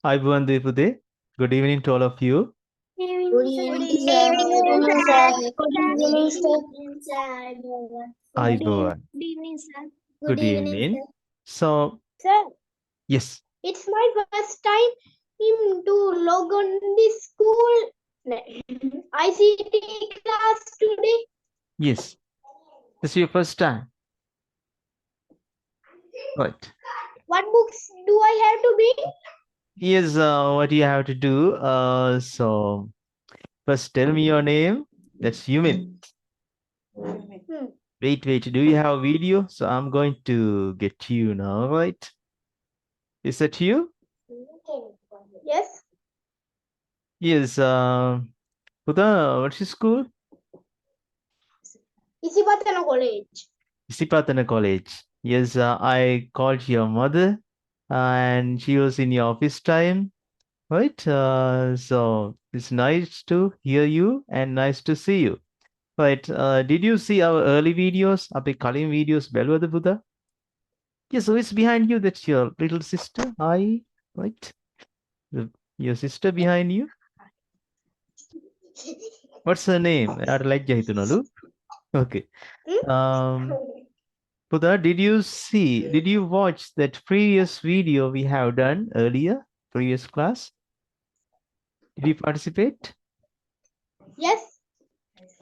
Ayubowan Deepude. Good evening to all of you. Good evening, Good sir. evening, sir. Good evening, sir. Ayubowan. Good evening, sir. Good evening. So, Sir, yes, it's my first time to log on the school ICT class today. yes. This is your first time. Right. What books do I have to bring? Yes, what you have to do. So, first tell me your name. That's Yumin. Wait. Do you have a video? So, I'm going to get you now, right? Is that you? Yes. Yes. Puta, what's your school? Isipatana College. Sipatana College. Yes, I called your mother and she was in your office time, right? So it's nice to hear you and nice to see you. Right. Did you see our early videos? Ape Kalim videos, Belwada Buddha? Yes, so it's behind you. That's your little sister. Hi, right? Your sister behind you. What's her name? I'd like Jaitunalu. Okay. Um, Buddha, did you watch that previous video we have done earlier, previous class? Did you participate? Yes.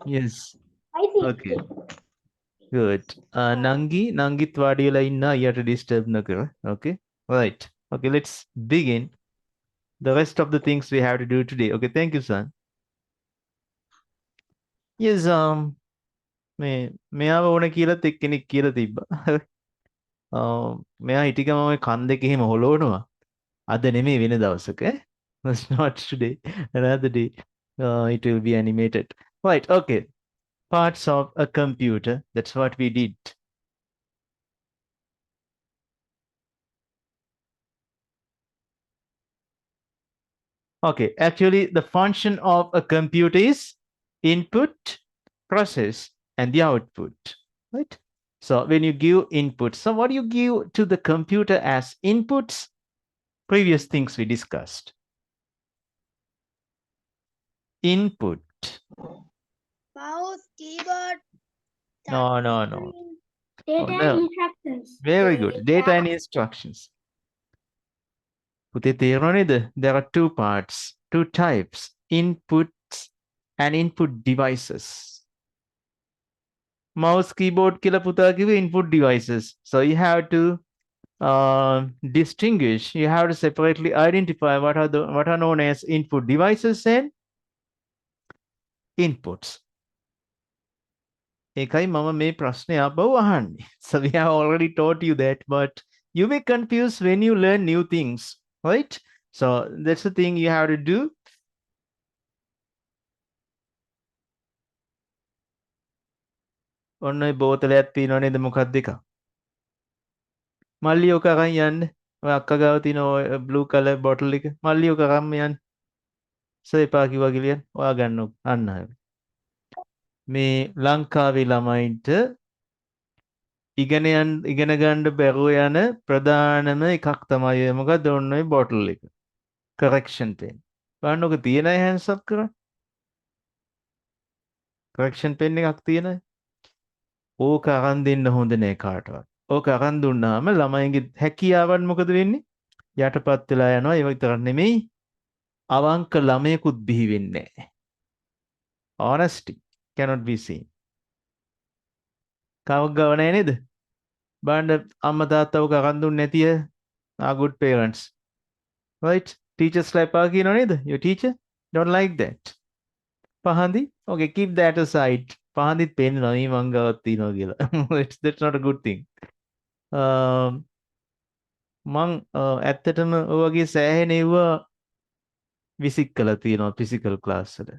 Yes. I see. Okay. Good. Nangit wadiyala inna yata disturb nakara. Okay. Right. Okay, let's begin the rest of the things we have to do today. Okay, thank you, son. Yes, මෙයාව ඕන කියලත් එක්කෙනෙක් කියලා තිබ්බා. මෙයා හිටිකම ඔය කන් දෙක එහෙම හොලවනවා. අද නෙමෙයි වෙන දවසක. That's not today. Another day. It will be animated. Right. Okay. Parts of a computer. That's what we did. Okay. Actually, the function of a computer is input, process, and the output. Right. So when you give input, so what do you give to the computer as inputs? Previous things we discussed. Input. Mouse, keyboard, No. data no. instructions. Very good. Data and instructions. There are two parts, two types, inputs and input devices. Mouse, keyboard, kila puta kiwe input devices. So you have to distinguish, you have to separately identify what are known as input devices and inputs. එකයි මම මේ ප්‍රශ්නය ආපහු අහන්නේ. So we have already taught you that, but you may confuse when you learn new things, right? So that's the thing you have to do. ඔන්න ඔය බෝතලයක් තියෙනව නේද මොකක්ද එක? මල්ලි ඔක අරන් යන්න. ඔය අක්කා ගාව තියෙන ඔය blue color bottle එක. මල්ලි ඔක අරන් යන්න. සර් එපා කිව්වා කියලා ඔයා ගන්න අන්න හරි. මේ ලංකාවේ ළමයින්ට ඉගෙන ගන්න බැරුව යන ප්‍රධානම එකක් තමයි ඔය මොකද ඔන්න ඔය බොටල් එක. correction pen. බලන්න ඔක තියෙන අය hands up කරන්න. correction pen එකක් තියෙන අය. ඕක අරන් දෙන්න හොඳ නෑ කාටවත්. ඕක අරන් දුන්නාම ළමයින්ගේ හැකියාවන් මොකද වෙන්නේ? යටපත් වෙලා යනවා. ඒ විතරක් නෙමෙයි අවංක ළමයෙකුත් බිහි වෙන්නේ නෑ. honesty cannot be seen. කවුක් ගව නෑ නේද? බලන්න අම්මා තාත්තා ඕක අරන් දුන්නේ නැති අය are good parents. Right? Teachers like Pagi, no neither. Your teacher don't like that. Pahandi? Okay, keep that aside. Pahandi pen no mangavati no gila. That's not a good thing. මං ඇත්තටම ඔයගේ සෑහෙන ඒවා විසික් කළා තියෙනවා ෆිසිකල් ක්ලාස් වල.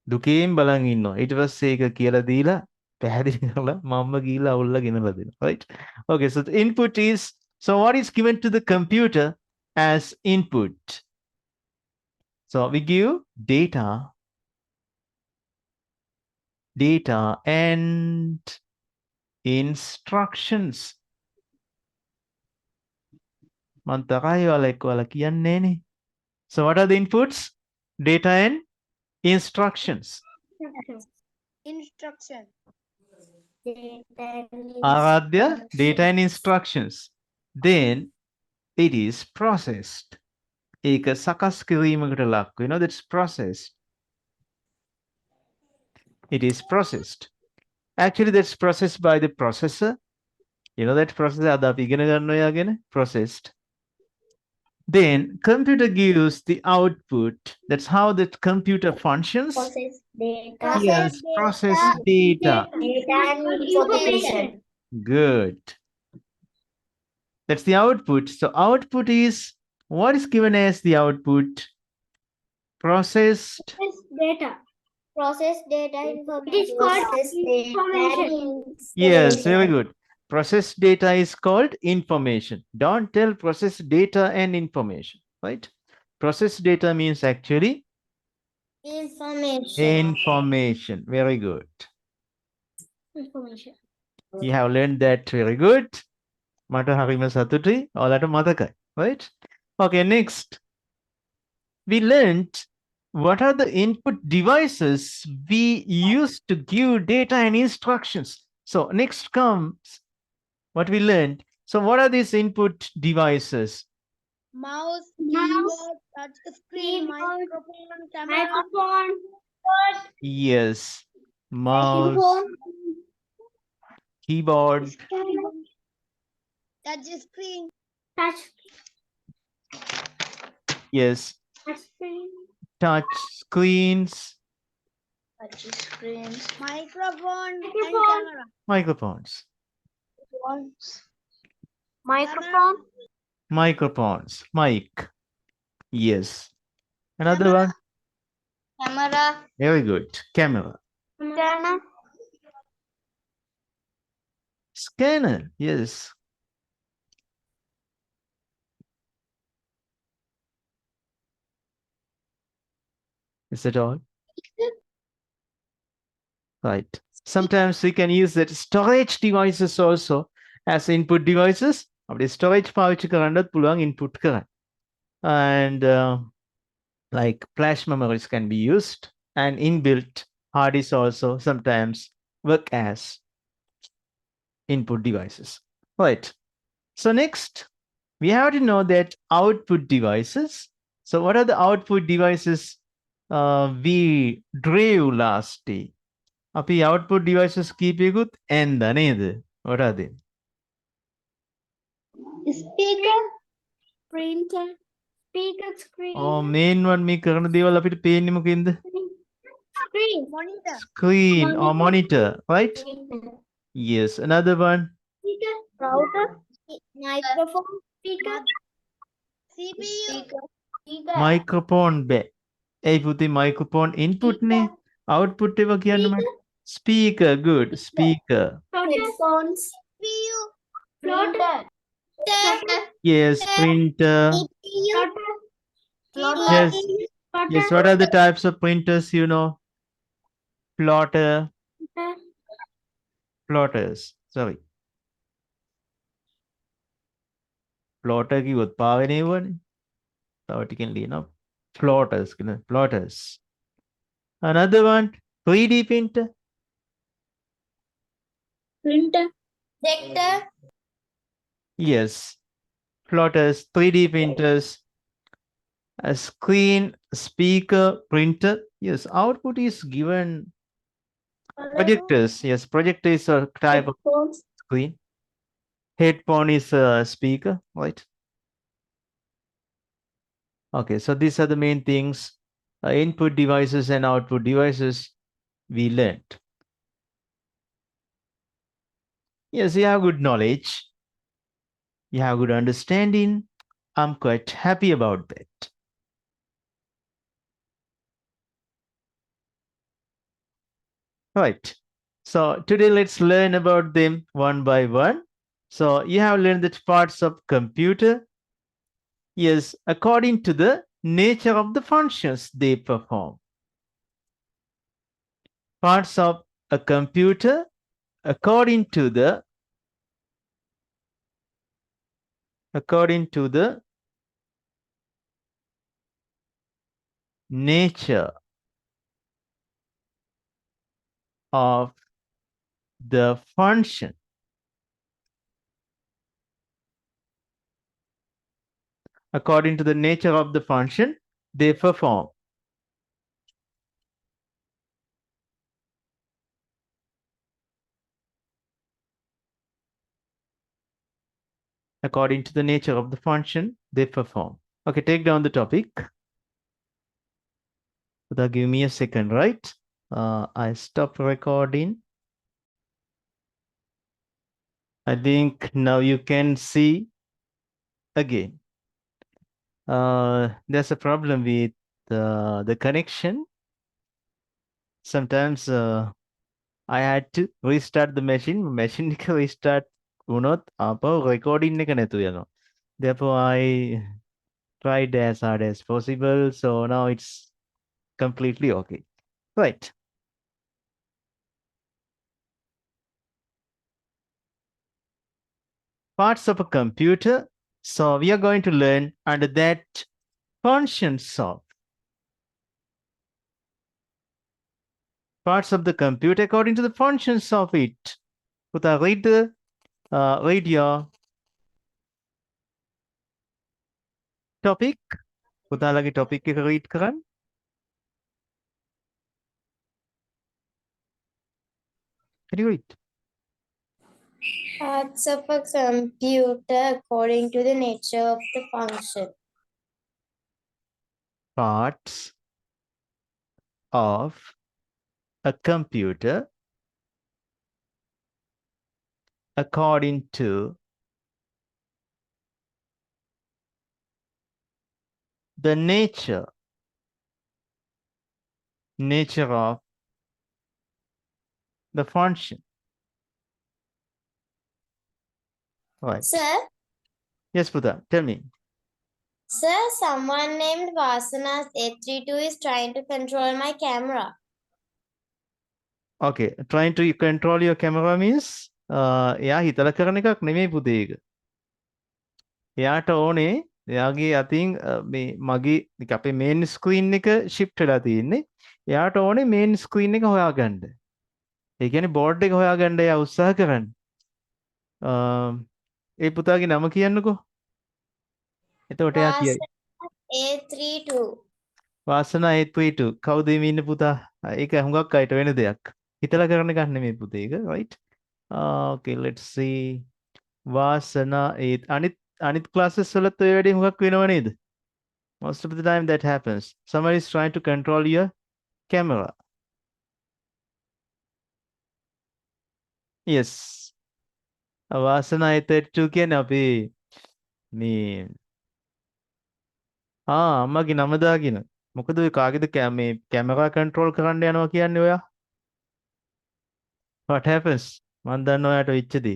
දුකේන් බලන් ඉන්නවා. ඊට පස්සේ ඒක කියලා දීලා පැහැදිලි කරලා මම්ම ගිහිල්ලා අවුල්ලා ගෙනලා දෙනවා. Right? Okay, so the input is, so what is given to the computer as input? So we give data and instructions. මං තරහයි ඔයාලා එක්ක ඔයාලා කියන්නේ නේ. So what are the inputs? Data and instructions. Instruction. Aradhya, data and instructions. Then it is processed. ඒක සකස් කිරීමකට ලක් වෙනවා. That's processed. It is processed. Actually, that's processed by the processor. You know that processor අද අපි ඉගෙන ගන්න ඔයා ගැන processed. Then computer gives the output. That's how the computer functions. Process data. Yes, process data. Data and information. Good. That's the output. So output is what is given as the output? Processed. Data. Process data information. It is called information. Yes, very good. Processed data is called information. Don't tell processed data and information, right? Processed data means actually Information. information. Very good. Information. You have learned that very good. මට හරිම සතුටුයි. ඔයාලට මතකයි, right? Okay, next. We learned what are the input devices we use to give data and instructions. So next comes what we learned. So what are these input devices? Mouse, keyboard, touch screen, microphone, camera. Yes, mouse, keyboard, Touch screen. yes, touch screens, Touch screens. Microphone and camera. microphones, Microphone. microphones, mic. Yes. Another Camera. one. Camera. Very good. Camera. Scanner. Scanner. Yes. Is that all? Right. Sometimes we can use that storage devices also as input devices. අපේ storage පාවිච්චි කරන්නත් පුළුවන් input කරන්න. And like flash memories can be used, and inbuilt hard disk also sometimes work as input devices. Right. So next, we have to know that output devices. So what are the output devices we drew last day? අපි output devices කීපයකුත් ඇන්ද නේද? What are they? Speaker. Printer. Speaker screen. main one මේ කරන දේවල් අපිට පේන්නේ මොකෙන්ද? Screen. Monitor. Screen or monitor, right? Yes. Another one. Speaker. Router. Microphone. Speaker. CPU. Speaker. Microphone බෑ. ඒ පුතේ microphone input නේ. Output එක කියන්න මට. Speaker. Good. Speaker. Headphones. CPU. Plotter. Yes. Printer. Yes. Yes. What are the types of printers you know? Plotter. Plotters. Sorry. Plotter කිව්වොත් පාවෙන්නේ වනේ. තව ටිකෙන් ලියනවා. Plotters. Plotters. Another one. 3D printer. Printer. Projector. Yes. Plotters, 3D printers, a screen, speaker, printer. Yes, output is given. Projectors. Yes, projector is a type of Headphones. screen. Headphone is a speaker, right? Okay, so these are the main things. Input devices and output devices we learned. Yes, you have good knowledge. You have good understanding. I'm quite happy about that. Right. So today let's learn about them one by one. So you have learned the parts of computer. Yes, according to the nature of the functions they perform. Parts of a computer according to the according to the nature of the function. According to the nature of the function they perform. According to the nature of the function they perform. Okay, take down the topic. Give me a second, right? I stop recording. I think now you can see again. There's a problem with the connection. Sometimes I had to restart the machine. Machine එක restart වුණොත් ආපහු recording එක නැතු වෙනවා. Therefore I tried as hard as possible. So now it's completely okay. Right. Parts of a computer. So we are going to learn under that functions of parts of the computer according to the functions of it. Put read your topic. පුතාලගේ topic එක read කරන්න. Can you read? Parts of a computer according to the nature of the function. Parts of a computer according to the nature of the function. Right. Sir, Yes, Puta, tell me. sir, someone named Vasana's 832 is trying to control my camera. Okay, trying to control your camera means එයා හිතලා කරන එකක් නෙමෙයි පුතේ ඒක. එයාට ඕනේ එයාගේ අතින් මේ මගේ අපේ main screen එක shift වෙලා තියෙන්නේ. එයාට ඕනේ main screen එක හොයාගන්න. ඒ කියන්නේ board එක හොයාගන්න එයා උත්සාහ කරන්නේ. ඒ පුතාගේ නම කියන්නකෝ. එතකොට එයා කියයි. A32. වාසනා 832. කවුද මේ ඉන්න පුතා? ඒක හුඟක් අයට වෙන දෙයක්. හිතලා කරන එකක් නෙමෙයි පුතේ ඒක, right? Okay, let's see. වාසනා 8 අනිත් classes වලත් ඔය වැඩේ හුඟක් වෙනව නේද? Most of the time that happens. Somebody is trying to control your camera. Yes. වාසනා 832 කියන්නේ අපි මේ අම්මගේ නම දාගෙන මොකද ඔය කාගේද මේ කැමරා කන්ට්‍රෝල් කරන්න යනවා කියන්නේ ඔයා? What happens? මන් දන්න ඔයාට වෙච්ච දේ.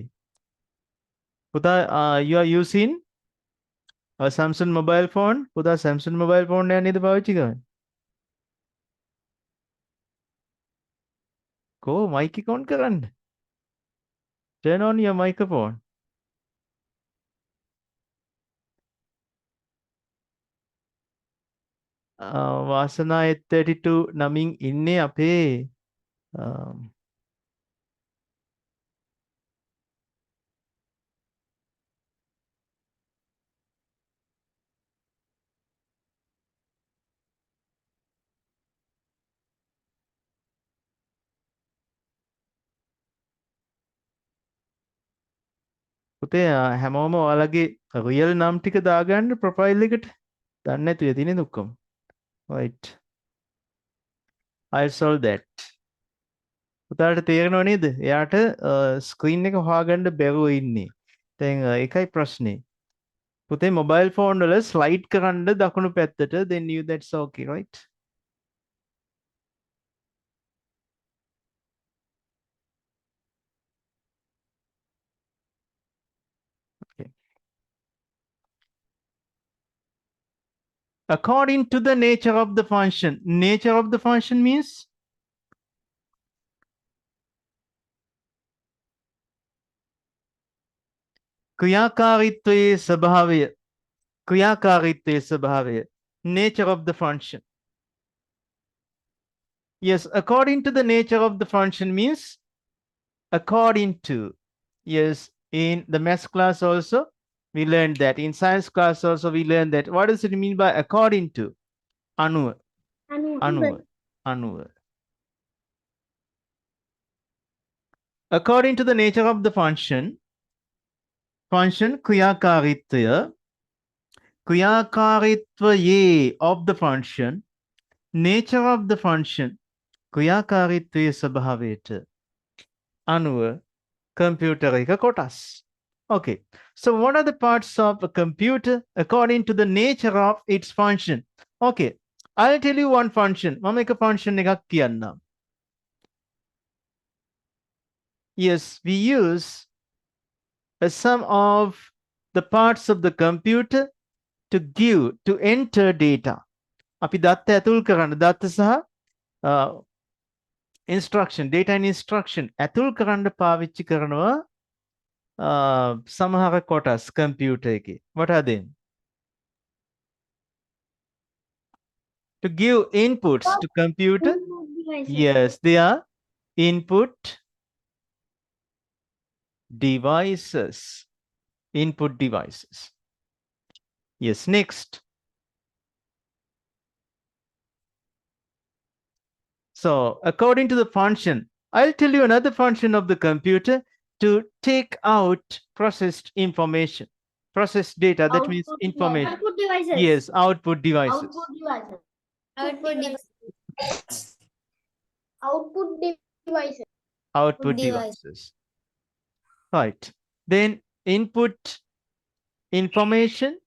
පුතා you are using a Samsung mobile phone? පුතා Samsung mobile phone එක නේද පාවිච්චි කරන්නේ? කො mic එක on කරන්න. Turn on your microphone. වාසනා 832 නමින් ඉන්නේ අපේ පුතේ හැමෝම ඔයාලගේ රියල් නම් ටික දාගන්න ප්‍රොෆයිල් එකට. දන්නේ නැතුව තියෙන දුක්කම. Right. I'll solve that. පුතාට තේරෙනව නේද? එයාට ස්ක්‍රීන් එක හොයාගන්න බැරුව ඉන්නේ. දැන් ඒකයි ප්‍රශ්නේ. පුතේ මොබයිල් ෆෝන් වල ස්ලයිඩ් කරන්න දකුණු පැත්තට, then you that's okay, right? Okay. According to the nature of the function. Nature of the function means ක්‍රියාකාරීත්වයේ ස්වභාවය. ක්‍රියාකාරීත්වයේ ස්වභාවය. Nature of the function. Yes, according to the nature of the function means according to. Yes, in the maths class also we learned that. In science class also we learned that. What does it mean by according to? Anuva. Anuva. Anuva. According to the nature of the function ක්‍රියාකාරීත්වය of the function, nature of the function ක්‍රියාකාරීත්වයේ ස්වභාවයට අනුව computer එක කොටස්. Okay, so what are the parts of a computer according to the nature of its function? Okay, I'll tell you one function. මම එක function එකක් කියන්නම්. Yes, we use a sum of the parts of the computer to enter data. අපි දත්ත ඇතුල් කරන්න දත්ත සහ instruction, data and instruction ඇතුල් කරන්න පාවිච්චි කරනවා සමහර කොටස් computer එකේ. What are they? To give inputs to computer. Yes, they are input devices. Input devices. Yes, next. So, according to the function, I'll tell you another function of the computer to take out processed information. Processed data, that Output means information. Output devices. Yes, output devices. Output devices. Output device. Output devices. Output device. devices. Right. Then input information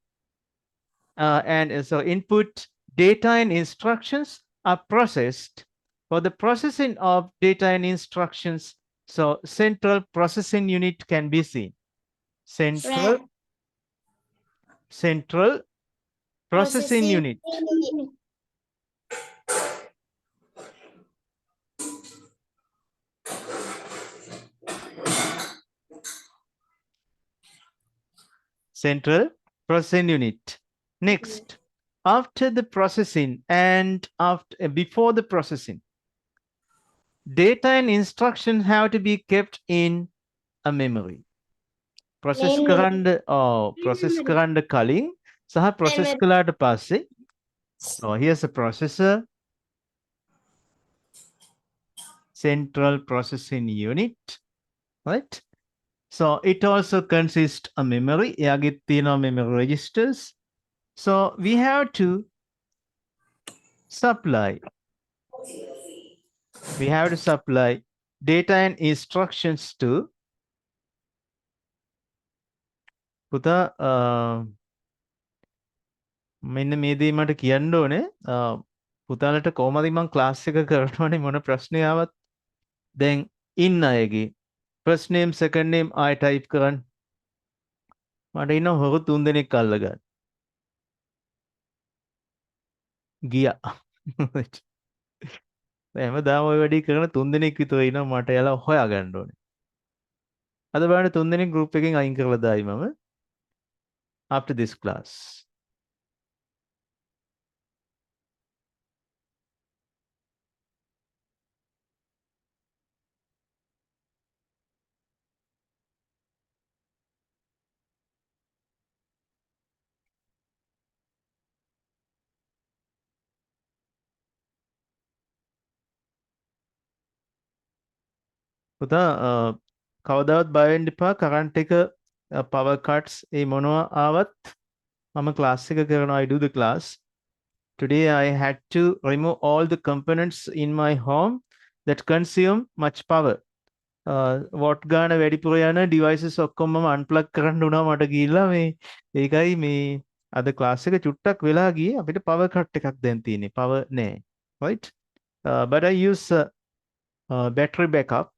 so input data and instructions are processed. For the processing of data and instructions, so central processing unit can be seen. Central processing unit. Central processing unit. Next, after the processing and before the processing, data and instruction have to be kept in a memory. Process කරන්න කලින් සහ process කළාට පස්සේ. So here's a processor, central processing unit, right? So it also consists of memory. එයාගෙත් තියෙනවා memory registers. So we have to supply data and instructions to පුතා මෙන්න මේ දේ මට කියන්න ඕනේ. පුතාලට කොහමද මම ක්ලාස් එක කරනවනේ මොන ප්‍රශ්නේ ආවත් දැන් ඉන්න අයගේ first name second name I type කරන්න. මට ඉන්න හොරු 3 දෙනෙක් අල්ලගන්න. ගියා. හැමදාම ඔය වැඩි කරන 3 දෙනෙක් විතර ඉන්නවා මට එයාලා හොයා ගන්න ඕනේ. අද බලන්න 3 දෙනෙක් group එකෙන් අයින් කරලා දායි මම after this class. පුතා කවදාවත් බය වෙන්න එපා කරන්ට් එක power cuts ඒ මොනවා ආවත් මම ක්ලාස් එක කරනවා. I do the class. Today I had to remove all the components in my home that consume much power. What ගාන වැඩිපුර යන devices ඔක්කොම මම unplug කරන්න උනා මට ගිහිල්ලා මේ ඒකයි මේ අද ක්ලාස් එක චුට්ටක් වෙලා ගියේ අපිට power cut එකක් දැන් තියෙන්නේ. power නෑ. Right? But I use battery backup.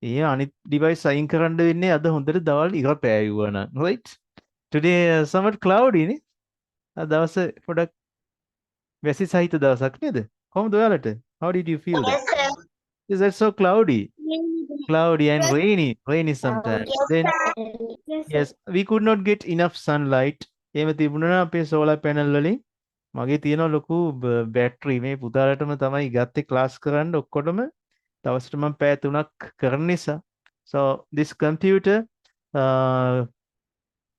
අනිත් device අයින් කරන්න වෙන්නේ අද හොඳට දවල් ඉර පෑයුවා නම්. Right? Today somewhat cloudy නේ. අද දවස පොඩක් වැසි සහිත දවසක් නේද? කොහොමද ඔයාලට? How did you feel that? Is that so cloudy? Cloudy and rainy sometimes. Then Yes, sir. Yes, we could not get enough sunlight. එහෙම තිබුණා නම් අපේ solar panel වලින් මගේ තියෙන ලොකු බැටරි මේ පුතාලටම තමයි ගත්තේ ක්ලාස් කරන්න ඔක්කොටම දවසට මම පැය 3ක් කරන නිසා. So this computer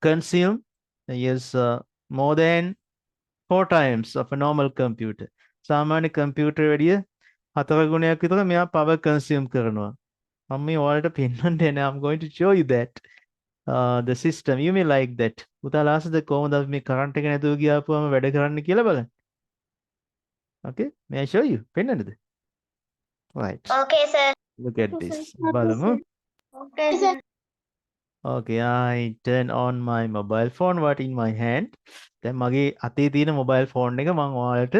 consume yes more than 4 times of a normal computer. සාමාන්‍ය computer වැඩිය 4 ගුණයක් විතර මෙයා power consume කරනවා. මම මේ ඔයාලට පෙන්වන්න යන්නේ. I'm going to show you that. The system you may like that. පුතාලා ආසද කොහොමද අපි මේ කරන්ට් එක නැතුව ගියාපුවම වැඩ කරන්න කියලා බලන්න. Okay, may I show you? පෙන්වන්නද? Right. Okay, sir. Look at Okay, this. sir. බලමු. Okay, sir. Okay, I turn on my mobile phone what in my hand. දැන් මගේ අතේ තියෙන mobile phone එක මම ඔයාලට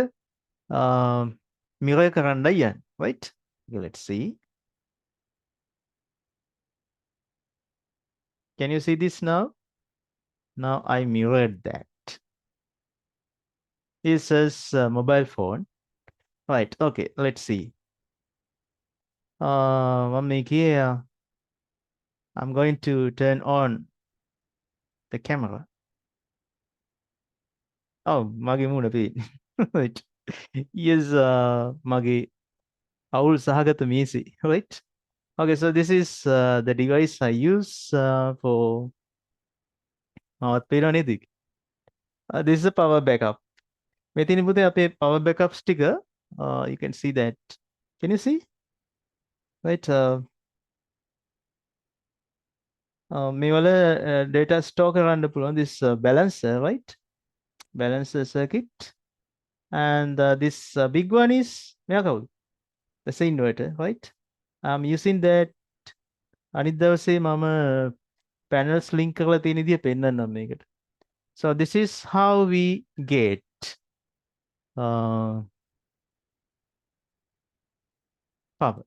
mirror කරන්නයි යන්නේ. Right? Okay, let's see. Can you see this now? Now I mirrored that. This is mobile phone. Right. Okay. Let's see. One make here. I'm going to turn on the camera. Oh, mage muna pin. Right. Yes, mage awul sahagata misi. Right. Okay. So this is the device I use for. This is a power backup. මේ තියෙන පුතේ අපේ power backup sticker. You can see that. Can you see? Right. මේ වල data store කරන්න පුළුවන් this balancer, right? Balancer circuit. And this big one is මෙයා කවුද? That's the inverter, right? I'm using that. අනිත් දවසේ මම panels link කරලා තියෙන විදිය පෙන්නන්නම් මේකට. So this is how we get power.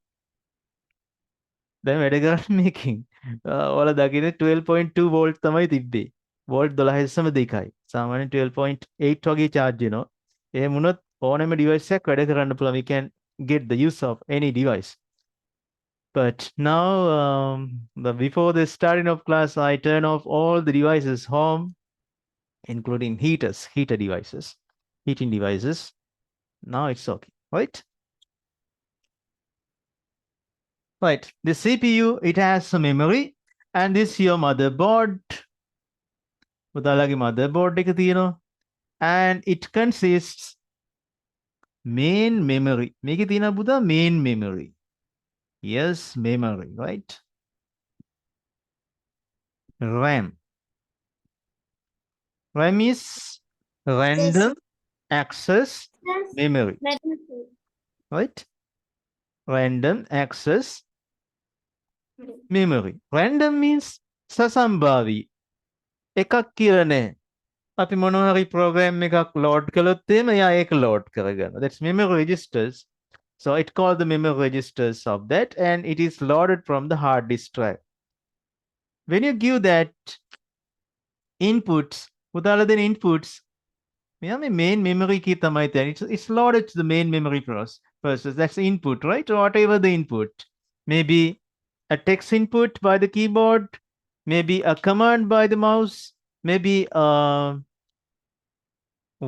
දැන් වැඩ කරන්නේ මේකෙන්. ඔයාලා දකින්නේ 12.2 volt තමයි තිබ්බේ. volt 12.2යි. සාමාන්‍යයෙන් 12.8 වගේ charge වෙනවා. එහෙම වුණොත් ඕනෑම device එකක් වැඩ කරන්න පුළුවන්. We can get the use of any device. But now, before the starting of class, I turn off all the devices home, including heater devices, heating devices. Now it's okay, right? Right, the CPU, it has some memory, and this your motherboard. පුතාලගේ motherboard එක තියෙනවා, and it consists main memory. මේකේ තියෙනවා පුතා main memory. Yes, memory, right? RAM. RAM is random access memory, right? Random access memory. Random means සසම්භාවී. එකක් කියලා නෑ. අපි මොනවා හරි program එකක් load කළොත් එහෙම එයා ඒක load කරගන්නවා. That's memory registers. So it called the memory registers of that, and it is loaded from the hard disk drive. When you give that inputs, පුතාලා දෙන inputs, මෙයා මේ main memory key තමයි තියෙන්නේ. It's loaded to the main memory process. That's the input, right? Or whatever the input. Maybe a text input by the keyboard, maybe a command by the mouse, maybe a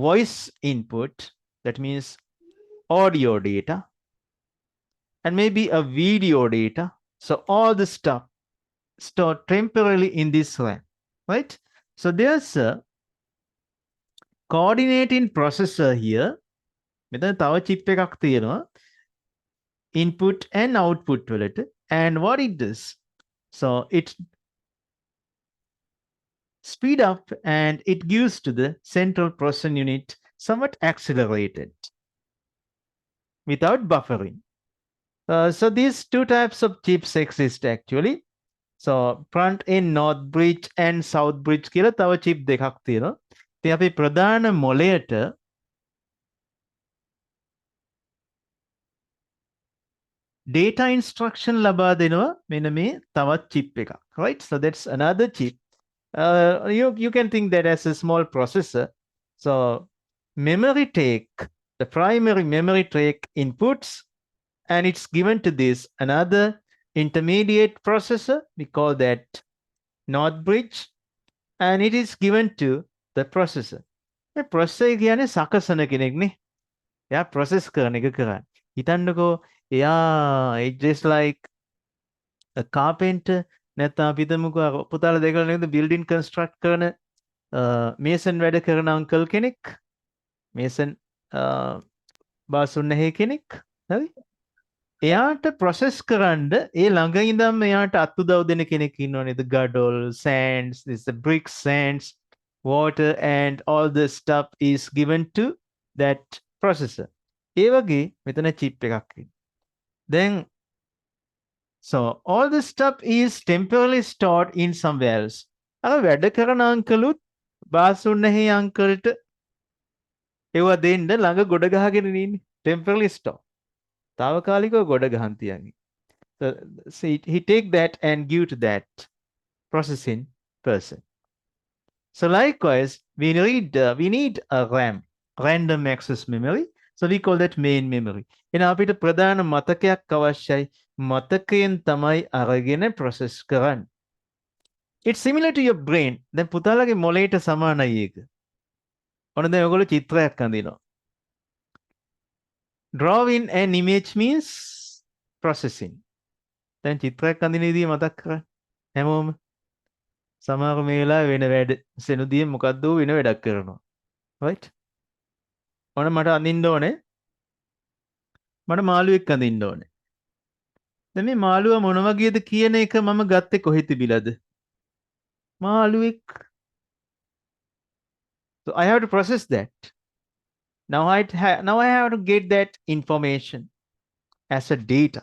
voice input, that means audio data, and maybe a video data. So all the stuff stored temporarily in this RAM, right? So there's a coordinating processor here. මෙතන තව chip එකක් තියෙනවා input and output වලට, and what it does, so it speed up and it gives to the central processing unit somewhat accelerated without buffering. So these two types of chips exist actually. So front end north bridge and south bridge කියලා තව chip දෙකක් තියෙනවා. ඉතින් අපි ප්‍රධාන මොලයට data instruction ලබා දෙනවා මෙන්න මේ තවත් chip එකක්, right? So that's another chip. You can think that as a small processor. So memory take, the primary memory take inputs, and it's given to this another intermediate processor. We call that north bridge, and it is given to the processor. The processor කියන්නේ සකසන කෙනෙක්නේ. එයා process කරන එක කරන්නේ. හිතන්නකෝ එයා it's just like a carpenter නැත්නම් අපි හිතමුකෝ පුතාලා දෙකලා නේද building construct කරන මේසන් වැඩ කරන අංකල් කෙනෙක්. මේසන් බාසුන් නැහැ කෙනෙක්. හරි? එයාට process කරන්න ඒ ළඟ ඉඳන්ම එයාට අත්උදව් දෙන කෙනෙක් ඉන්නව නේද? gadol, sands, this the bricks, sands, water and all the stuff is given to that processor. ඒ වගේ මෙතන chip එකක් ඉන්නේ. Then so all this stuff is temporarily stored in somewhere else. අර වැඩ කරන අංකලුත් බාසුන් නැහැ අංකල්ට ඒවා දෙන්න ළඟ ගොඩ ගහගෙන ඉන්නේ. temporarily stored. తాවකාලිකව ගොඩ ගහන් තියන්නේ. So he take that and give to that processing person. So likewise, we need a RAM, random access memory. So we call that main memory. එන අපිට ප්‍රධාන මතකයක් අවශ්‍යයි. මතකයෙන් තමයි අරගෙන process කරන්න. It's similar to your brain. දැන් පුතාලගේ මොළයට සමානයි ඒක. ඔන්න දැන් ඔයගොල්ලෝ චිත්‍රයක් අඳිනවා. Drawing an image means processing. දැන් චිත්‍රයක් අඳිනේදී මතක් කරගන්න. හැමෝම සමහර මේ වෙලාවේ වෙන වැඩ සෙනුදියේ මොකද්ද වෙන වැඩක් කරනවා. right? ඔන්න මට අඳින්න ඕනේ. මට මාළුවෙක් අඳින්න ඕනේ. දැන් මේ මාළුවා මොන වගේද කියන එක මම ගත්තේ කොහෙ තිබිලාද? මාළුවෙක්. So I have to process that. Now I have to get that information as a data.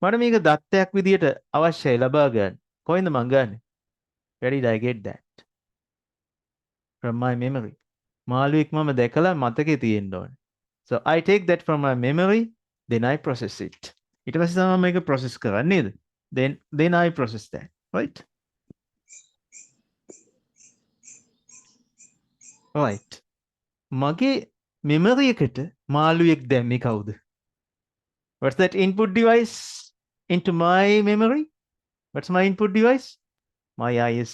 මට මේක දත්තයක් විදියට අවශ්‍යයි ලබා ගන්න. කොහෙන්ද මං ගන්නෙ? Where did I get that? From my memory. මාළුවෙක් මම දැකලා මතකේ තියෙන්න ඕනේ. So I take that from my memory, then I process it. ඊට පස්සේ තමයි මේක process කරන්නේ නේද? Then I process that, right? Right. මගේ memory එකට මාළුවෙක් දැම්මේ කවුද? What's that input device into my memory? What's my input device? My eyes.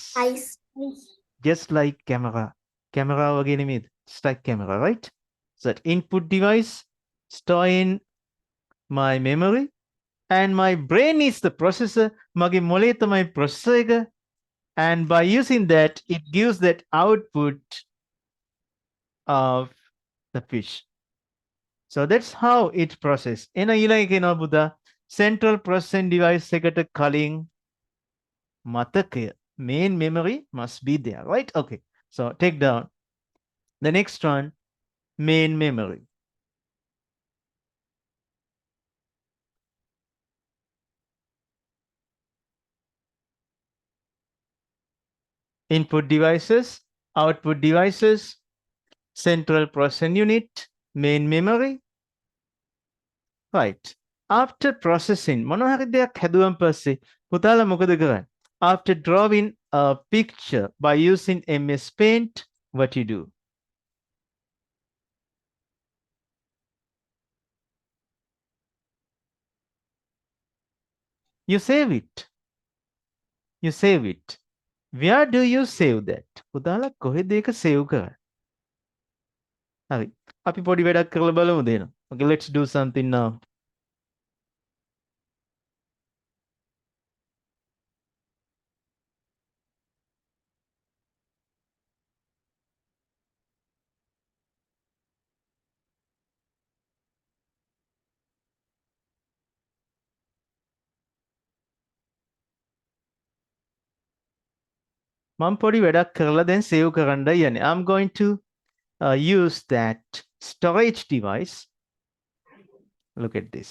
Just like camera. Camera වගේ නෙමෙයිද? Just like camera, right? So that input device store in my memory and my brain is the processor. මගේ මොළේ තමයි processor එක. And by using that, it gives that output of the fish. So that's how it process. එන ඊළඟ කෙනා පුතා central processing device එකට කලින් මතකය main memory must be there, right? Okay. So take down the next one, main memory. Input devices, output devices, central processing unit, main memory. Right. After processing, මොනවා හරි දෙයක් හැදුවන් පස්සේ පුතාලා මොකද කරන්නේ? After drawing a picture by using MS Paint, what you do? You save it. You save it. Where do you save that? පුතාලා කොහෙද ඒක save කරන්නේ? හරි. අපි පොඩි වැඩක් කරලා බලමු දෙන්න. Okay, let's do something now. මම පොඩි වැඩක් කරලා දැන් save කරන්නයි යන්නේ. I'm going to use that storage device. Look at this.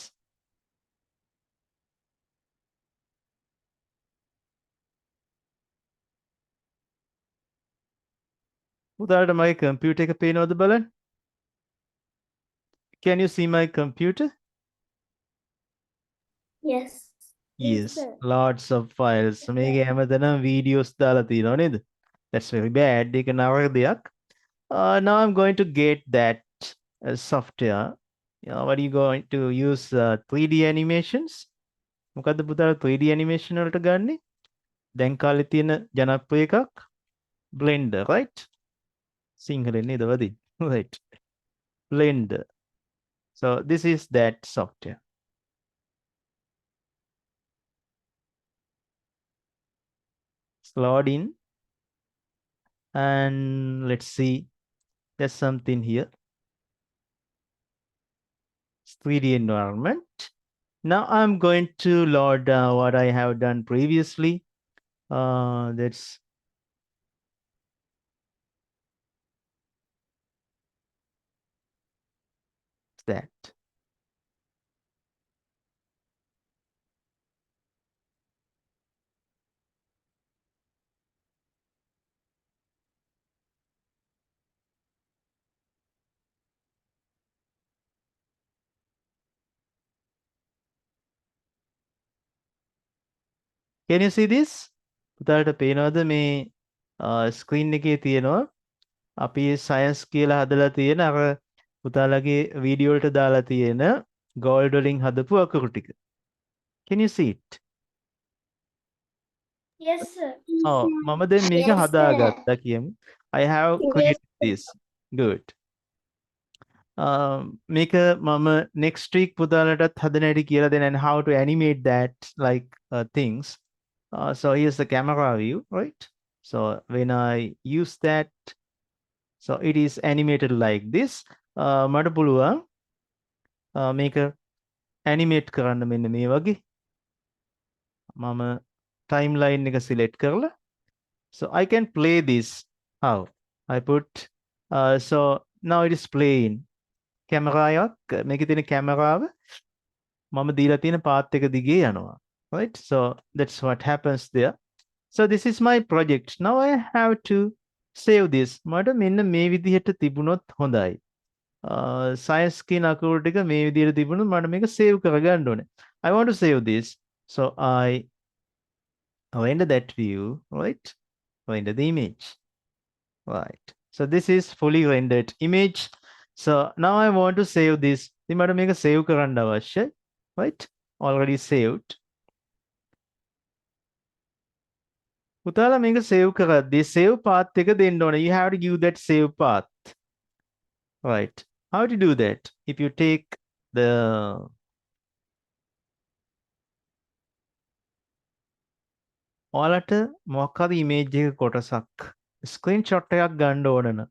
උදාහරණට මගේ computer එක පේනවද බලන්න? Can you see my computer? Yes. Yes, lots of files. මේකේ හැමතැනම videos දාලා තියෙනවා නේද? That's very bad. ඒක නරක දෙයක්. Now I'm going to get that software. What are you going to use 3D animations? මොකද්ද පුතාලා 3D animation වලට ගන්නෙ? දැන් කාලේ තියෙන ජනප්‍රිය එකක් Blender, right? සිංහලෙන් නේද වදින්? Right. Blender. So this is that software. Load in and let's see. There's something here. 3D environment. Now I'm going to load what I have done previously. That's that. Can you see this? පුතාලට පේනවද මේ screen එකේ තියෙනවා අපි science කියලා හදලා තියෙන අර පුතාලගේ වීඩියෝ වලට දාලා තියෙන ගෝල්ඩ් වලින් හදපු අකුරු ටික. Can you see it? Yes, sir. මම දැන් මේක Yes, sir. හදාගත්තා කියමු. I have created this. Good. මේක මම next week පුතාලටත් හදන හැටි කියලා දෙන්න and how to animate that like things. So here's the camera view, right? So when I use that, so it is animated like this. මට පුළුවන් මේක animate කරන්න මෙන්න මේ වගේ. මම timeline එක select කරලා. So I can play this. How? I put, so now it is playing. Camera එකක් මේකේ තියෙන කැමරාව මම දීලා තියෙන path එක දිගේ යනවා. Right? So that's what happens there. So this is my project. Now I have to save this. මට මෙන්න මේ විදිහට තිබුණොත් හොඳයි. Science කියන අකුරු ටික මේ විදිහට තිබුණොත් මට මේක save කරගන්න ඕනේ. I want to save this. So I render that view, right? Render the image. Right. So this is fully rendered image. So now I want to save this. ඉතින් මට මේක save කරන්න අවශ්‍යයි. Right? Already saved. පුතාලා මේක save කරද්දී save path එක දෙන්න ඕනේ. You have to give that save path. Right. How to do that? If you take the ඔයාලට මොකක් හරි image එක කොටසක් screenshot එකක් ගන්න ඕන නම්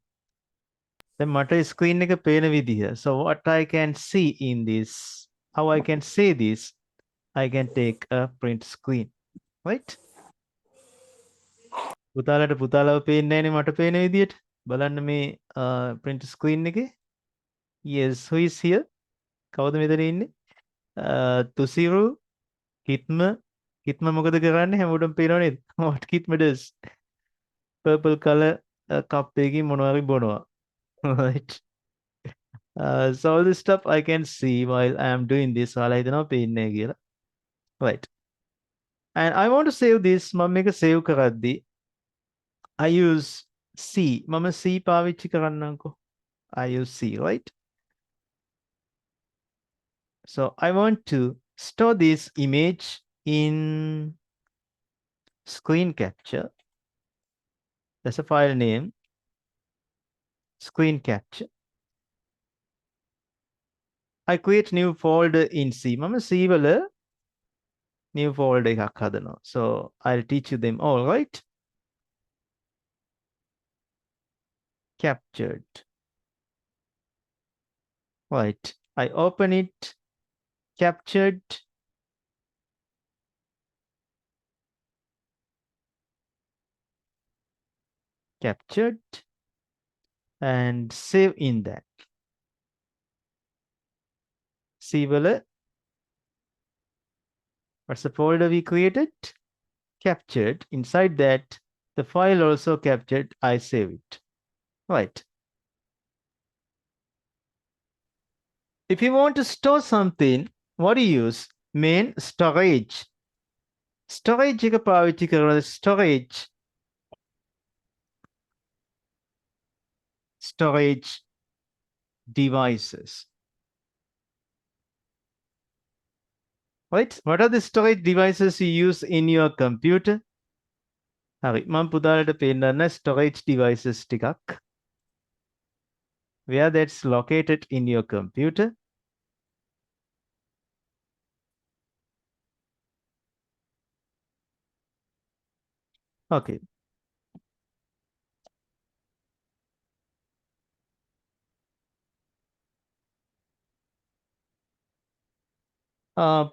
දැන් මට screen එක පේන විදිහ. So what I can see in this, how I can say this, I can take a print screen. Right? පුතාලට පුතාලව පේන්නේ නැහැනේ මට පේන විදියට. බලන්න මේ print screen එකේ. Yes, who is here? කවුද මෙතන ඉන්නේ? තුසිරු, කිත්ම. කිත්ම මොකද කරන්නේ? හැමෝටම පේනව නේද? What කිත්ම does? Purple color cup එකකින් මොනවා හරි බොනවා. Right? So all this stuff I can see while I am doing this. ඔයාලා හිතනවා පේන්නේ නැහැ කියලා. Right. And I want to save this. මම මේක save කරද්දී I use C. මම C පාවිච්චි කරන්නම්කෝ. I use C, right? So I want to store this image in screen capture. That's a file name. Screen capture. I create new folder in C. මම C වල new folder එකක් හදනවා. So I'll teach you them all, right? Captured. Right. I open it. Captured. Captured. And save in that. C වල what's the folder we created? Captured. Inside that, the file also captured. I save it. Right. If you want to store something, what do you use? Main storage. Storage එක පාවිච්චි කරන storage. Storage devices. Right? What are the storage devices you use in your computer? හරි මම පුතාලට පෙන්නන්න storage devices ටිකක් where that's located in your computer. Okay.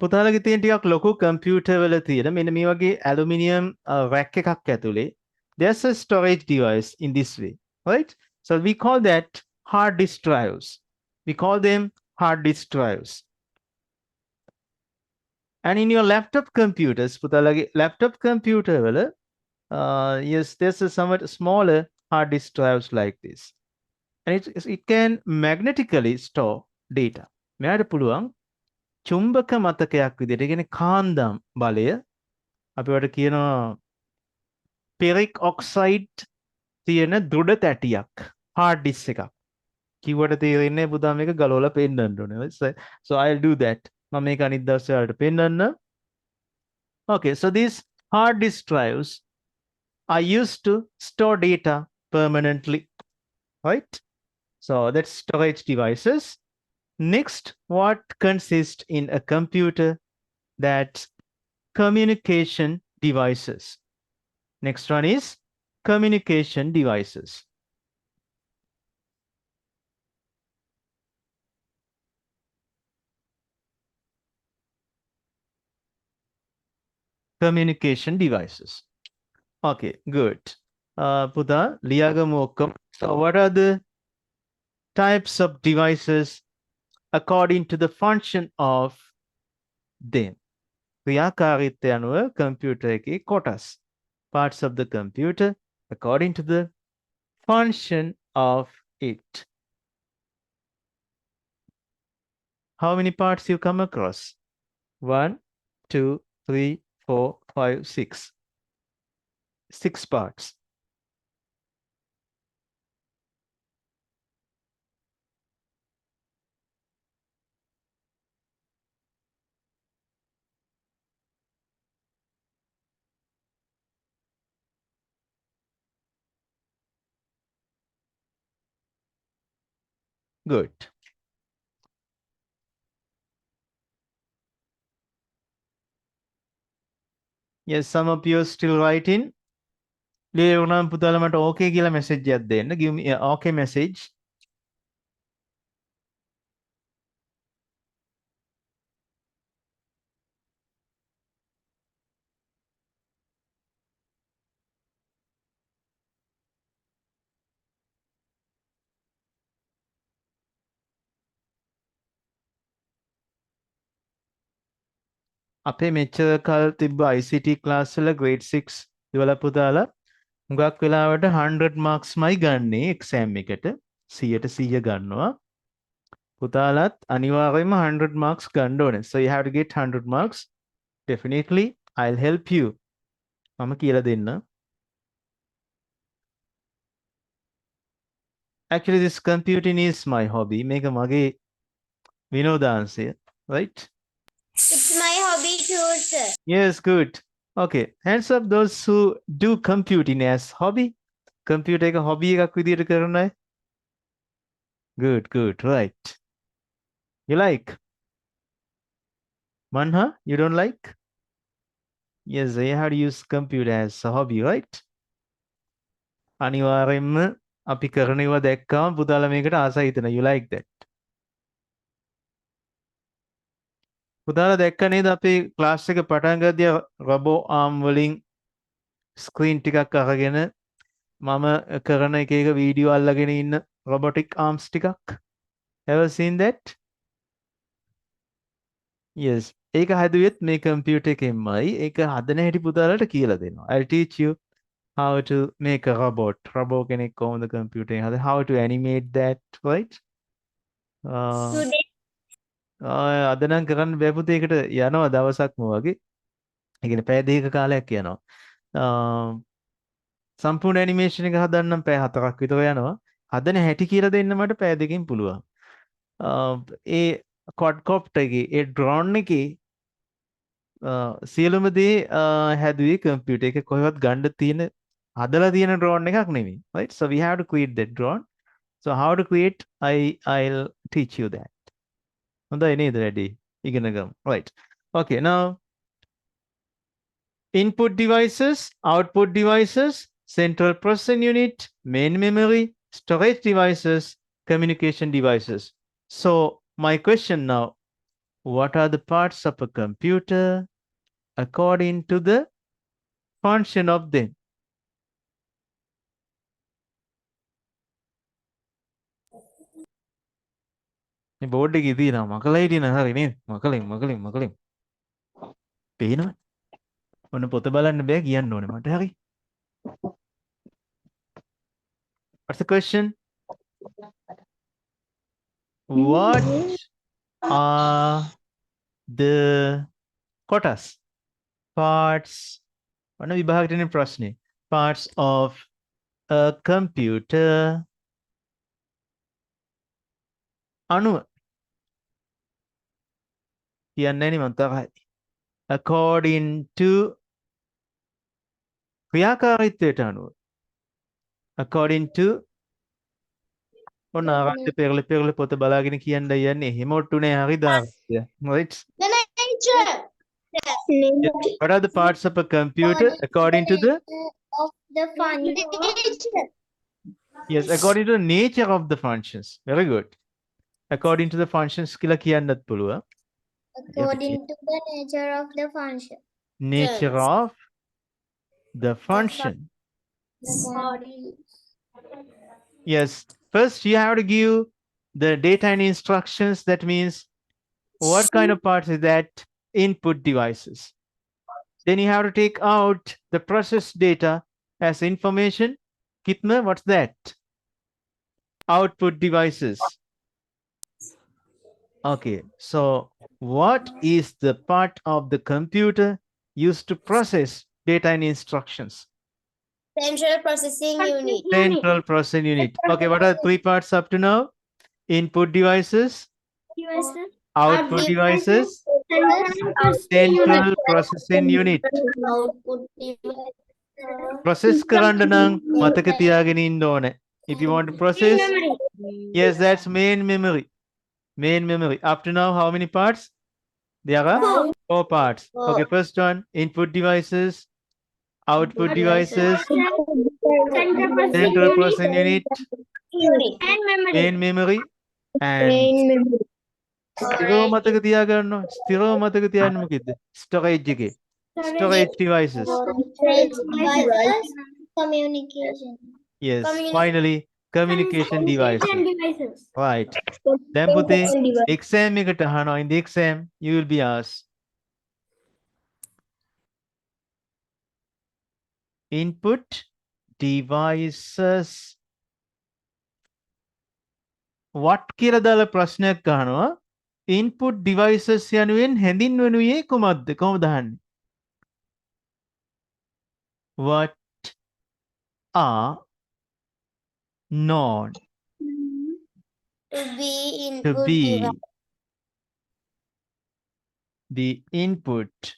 පුතාලගේ තියෙන ටිකක් ලොකු කම්පියුටර් වල තියෙන මෙන්න මේ වගේ ඇලුමිනියම් rack එකක් ඇතුලේ there's a storage device in this way, right? So we call that hard disk drives. We call them hard disk drives. And in your laptop computers, පුතාලගේ laptop computer වල yes, there's a somewhat smaller hard disk drives like this. And it can magnetically store data. මෙයාට පුළුවන් චුම්බක මතකයක් විදිහට කියන්නේ කාන්දම් බලය අපිවට කියනවා පෙරික් oxide තියෙන දෘඩ තැටියක් hard disk එකක් කිව්වට තේරෙන්නේ පුතා මේක ගලවලා පෙන්නන්න ඕනේ. So I'll do that. මම මේක අනිත් දවසේ වලට පෙන්නන්න. Okay, so these hard disk drives are used to store data permanently, right? So that's storage devices. Next, what consists in a computer? That's communication devices. Next one is communication devices. Communication devices. Okay, good. පුතා ලියාගමු ඔක්කොම. So what are the types of devices according to the function of them? ක්‍රියාකාරීත්වය අනුව computer එකේ කොටස්. Parts of the computer according to the function of it. How many parts you come across? 1, 2, 3, 4, 5, 6. 6 parts. Good. Yes, some of you are still writing. ලියුණාම පුතාලා මට okay කියලා message එකක් දෙන්න. Give me an okay message. අපේ මෙච්චර කල් තිබ්බ ICT class වල grade 6 ඉවල පුතාලා හුඟක් වෙලාවට 100 marks මයි ගන්නේ exam එකට 100ට 100 ගන්නවා පුතාලත් අනිවාර්යයෙන්ම 100 marks ගන්න ඕනේ. So you have to get 100 marks. Definitely I'll help you. මම කියලා දෙන්න. Actually this computing is my hobby. මේක මගේ විනෝදාංශය, right? It's my hobby too, sir. Yes, good. Okay, hands up those who do computing as hobby. Computer එක hobby එකක් විදියට කරන අය. Good, good, right. You like? Manha, you don't like? Yes, you have to use computer as a hobby, right? අනිවාර්යෙන්ම අපි කරන ඒවා දැක්කම පුතාලා මේකට ආසයි හිතෙනවා. You like that? පුතාලා දැක්ක නේද අපේ ක්ලාස් එක පටන් ගද්දී රොබෝ ආම් වලින් ස්ක්‍රීන් ටිකක් අරගෙන මම කරන එක එක වීඩියෝ අල්ලගෙන ඉන්න robotic arms ටිකක්. Ever seen that? Yes. ඒක හැදුවෙත් මේ computer එකෙන්මයි. ඒක හදන හැටි පුතාලට කියලා දෙනවා. I'll teach you how to make a robot. Robot කෙනෙක් කොහොමද computer එකෙන් හදන්නේ? How to animate that, right? Today, අද නම් කරන්න බෑ පුතේ. ඒකට යනවා දවසක්ම වගේ. ඒ කියන්නේ පැය දෙකක කාලයක් යනවා. සම්පූර්ණ ඇනිමේෂන් එක හදන්න නම් පැය 4ක් විතර යනවා. හදන හැටි කියලා දෙන්න මට පැය දෙකකින් පුළුවන්. ඒ quadcopter එකේ ඒ drone එකේ සියලුම දේ හැදුවේ කම්පියුටර් එක කොහෙවත් ගන්න තියෙන හදලා තියෙන drone එකක් නෙමෙයි. Right? So we have to create that drone. So how to create? I'll teach you that. හොඳයි නේද වැඩි? ඉගෙන ගමු. Right. Okay, now input devices, output devices, central processing unit, main memory, storage devices, communication devices. So my question now, what are the parts of a computer according to the function of them? මේ board එකේ තියෙනවා මකලා හිටින හරි නේද? මකලින්. පේනවද? ඔන්න පොත බලන්න බෑ කියන්න ඕනේ මට හරි. What's the question? What are the කොටස්? Parts. ඔන්න විභාගයට එන ප්‍රශ්නේ. Parts of a computer. අණුව. කියන්නේ නේ මම තරහයි. According to ක්‍රියාකාරීත්වයට අනුව. According to ඔන්න ආරම්භ පෙරල පොත බලාගෙන කියන්න යන්නේ එහෙම ඔට්ටුනේ හරිද? Right? The nature. Yes. What are the parts of a computer according to the of the function. Nature. yes, according to the nature of the functions. Very good. According to the functions කියලා කියන්නත් පුළුවන්. According to the nature of the function. Nature of the function. Yes. First, you have to give the data and instructions. That means what kind of parts is that? Input devices. Then you have to take out the processed data as information. Kitna, what's that? Output devices. Okay. So what is the part of the computer used to process data and instructions? Central processing unit. Central processing unit. Okay, what are the three parts up to now? Input devices, output devices, central processing unit. Output device. Process කරන්න නම් මතක තියාගෙන ඉන්න ඕනේ. If you want to process, yes, that's main memory. Main memory. Up to now, how many parts? There are four parts. Okay, first one, input devices, output devices, central processing unit, main memory, and ස්ථිරව මතක තියාගන්න ඕනේ. ස්ථිරව මතක තියාගන්න මොකෙද්ද? Storage එකේ. Storage devices. Storage devices. Communication. Yes, finally, communication devices. Right. Then පුතේ exam එකට අහනවා. In the exam, you will be asked input devices. What කියලා දාලා ප්‍රශ්නයක් අහනවා. Input devices යනුවෙන් හැඳින්වෙනුයේ කුමක්ද? කොහොමද අහන්නේ? What are known To be to input be device. the input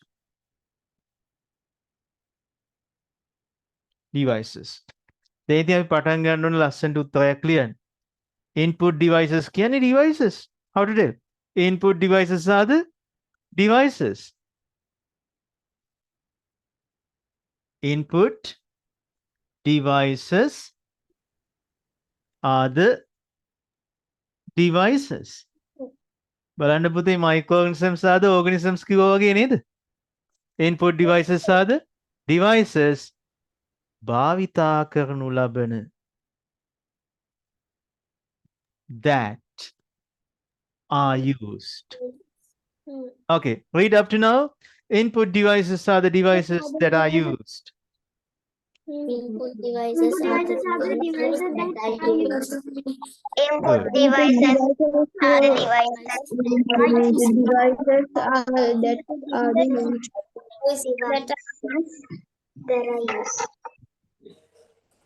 devices. දෙයිදී අපි පටන් ගන්න ඕන ලස්සනට උත්තරයක් ලියන්න. Input devices කියන්නේ devices. How to tell? Input devices are the devices. Input devices are the devices. බලන්න පුතේ microorganisms are the organisms කිව්වා වගේ නේද? Input devices are the devices භාවිතා කරනු ලබන that are used. Okay, read up to now. Input devices are the devices that are used. Input devices are the devices that are used. Input Good. devices are the devices that are used.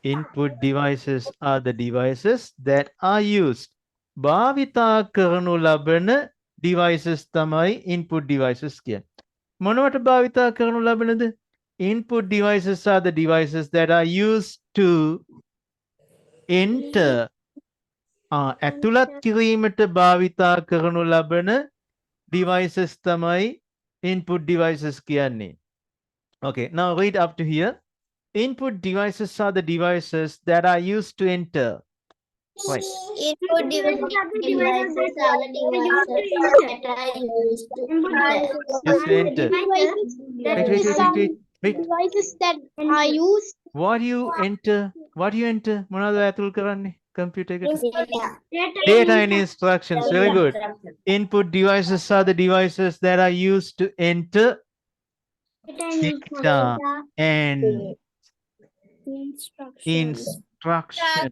Input devices are the devices that are used. භාවිතා කරනු ලබන devices තමයි input devices කියන්නේ. මොනවට භාවිතා කරනු ලබනද? Input devices are the devices that are used to enter ඇතුළත් කිරීමට භාවිතා කරනු ලබන devices තමයි input devices කියන්නේ. Okay, now read up to here. Input devices are the devices that are used to enter. Right. Input devices are the devices that are used to Just to enter. Wait. Devices that are used. What do you enter? What do you enter? මොනවද ඇතුල් කරන්නේ? Computer එකට. Data and instructions. Very good. Input devices are the devices that are used to enter data and instruction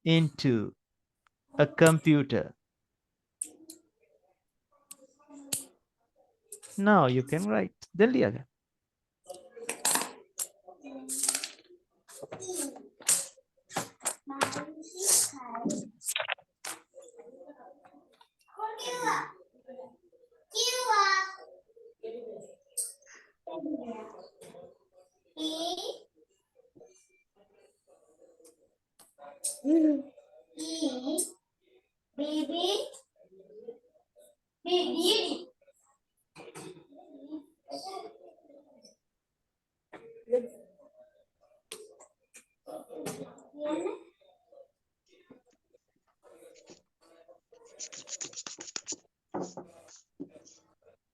into a computer. Now you can write. जल्दी आ जा.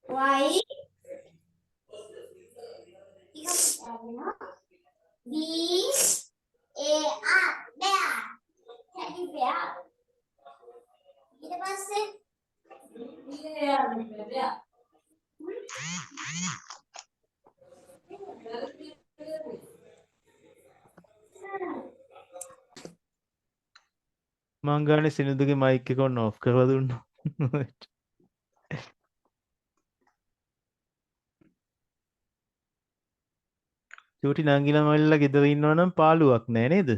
Y B A R bear. Teddy bear. ඊට පස්සේ මං ගානේ සිනිඳුගේ mic එක on off කරලා දුන්නා. චූටි නංගිලා මල්ලිලා ගෙදර ඉන්නවා නම් පාළුවක් නෑ නේද?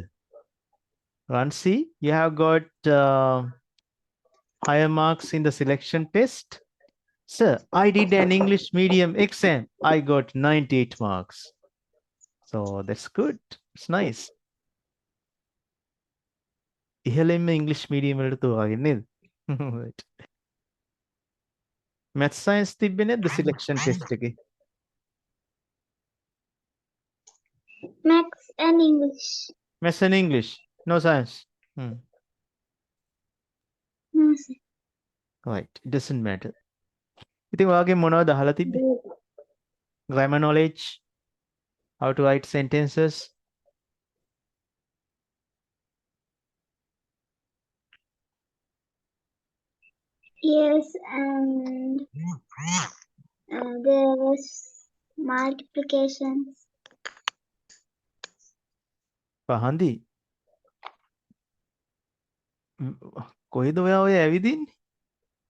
Ransi, you have got higher marks in the selection test. Sir, I did an English medium exam. I got 98 marks. So that's good. It's nice. ඉහළින්ම English medium වලට තෝරාගෙන නේද? Right. Math science තිබ්බේ නැද්ද selection test එකේ? Maths and English. Maths and English. No science. No, sir. Right. It doesn't matter. ඉතින් ඔයාගේ මොනවද අහලා තිබ්බේ? Grammar knowledge, how to write sentences. Yes, and there was multiplications. පහන්දි. කොහෙද ඔයා ඔය ඇවිදින්නේ?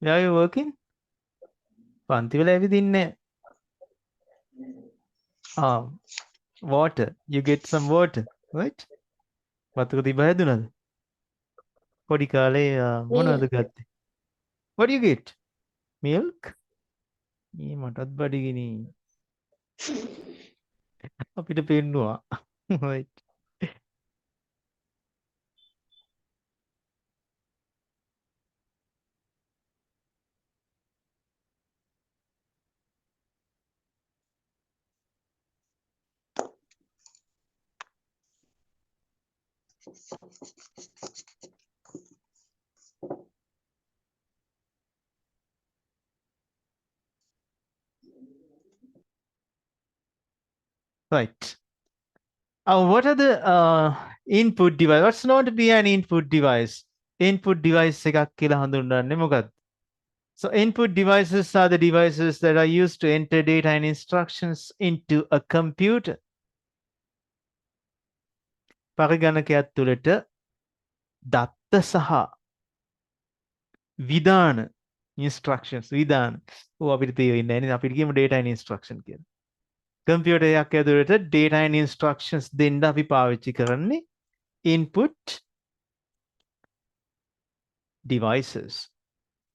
Where are you working? පන්ති වල ඇවිදින්නේ නැහැ. Water. You get some water, right? වතුර තිබ්බ හැදුනද? පොඩි කාලේ මොනවද ගත්තේ? What do you get? Milk? මටත් බඩගිනි. අපිට පෙන්නවා. Right. Right. What are the input device? What's known to be an input device? Input device එකක් කියලා හඳුන්වන්නේ මොකක්ද? So input devices are the devices that are used to enter data and instructions into a computer. පරිගණකයක් තුළට දත්ත සහ විධාන instructions විධාන අපිට තේරෙන්නේ නැහැ අපිට කියමු data and instruction කියලා. Computer එකක් ඇතුළට data and instructions දෙන්න අපි පාවිච්චි කරන්නේ input devices.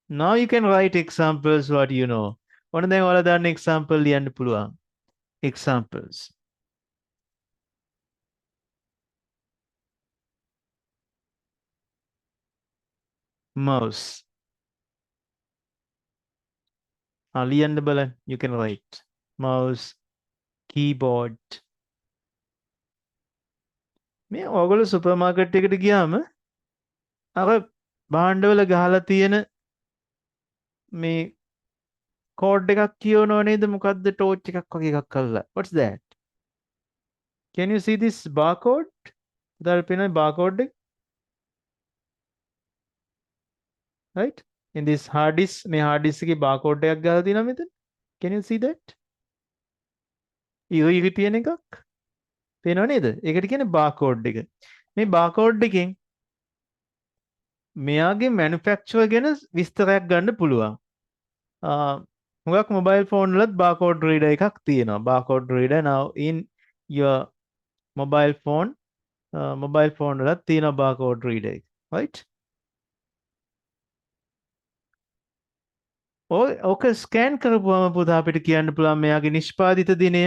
Now you can write examples. What do you know? ඔන්න දැන් ඔයාලා දාන්න example ලියන්න පුළුවන්. Examples. Mouse. ලියන්න බලන්න. You can write. Mouse, keyboard. මේ ඔයගොල්ලෝ සුපර් මාකට් එකට ගියාම අර භාණ්ඩවල ගහලා තියෙන මේ කෝඩ් එකක් කියවනව නේද? මොකද්ද ටෝච් එකක් වගේ එකක් කරලා. What's that? Can you see this barcode? උදාහරණ පේනවා barcode එක. Right? In this hard disk, මේ hard disk එකේ barcode එකක් ගහලා තියෙනවා මෙතන. Can you see that? ඉරි තියෙන එකක්. පේනව නේද? ඒකට කියන්නේ barcode එක. මේ barcode එකෙන් මෙයාගේ manufacturer ගැන විස්තරයක් ගන්න පුළුවන්. හුඟක් mobile phone වලත් barcode reader එකක් තියෙනවා. Barcode reader now in your mobile phone වලත් තියෙනවා barcode reader එක. Right? ඕක ස්කෑන් කරපුවම පුතා අපිට කියන්න පුළුවන් මෙයාගේ නිෂ්පාදිත දිනය.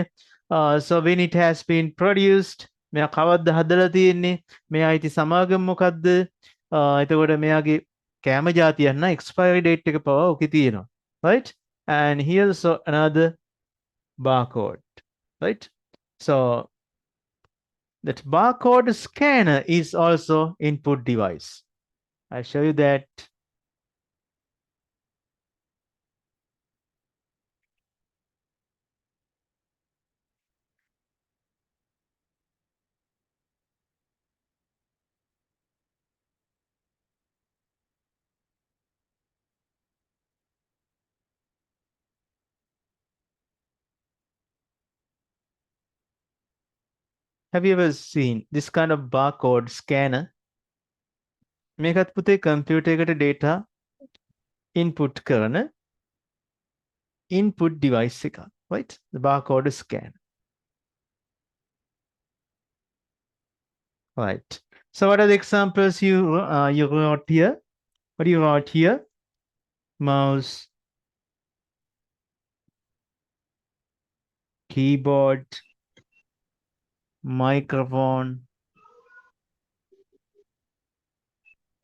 So when it has been produced, මෙයා කවද්ද හදලා තියෙන්නේ, මෙයා අයිති සමාගම මොකද්ද, එතකොට මෙයාගේ කෑම જાතියක් නම් expiry date එක පවා ඔකේ තියෙනවා. Right? And here's another barcode. Right? So that barcode scanner is also input device. I'll show you that. Have you ever seen this kind of barcode scanner? මේකත් පුතේ computer එකට data input කරන input device එකක්. Right? The barcode scan. Right. So what are the examples you wrote here? What do you wrote here? Mouse, keyboard, microphone.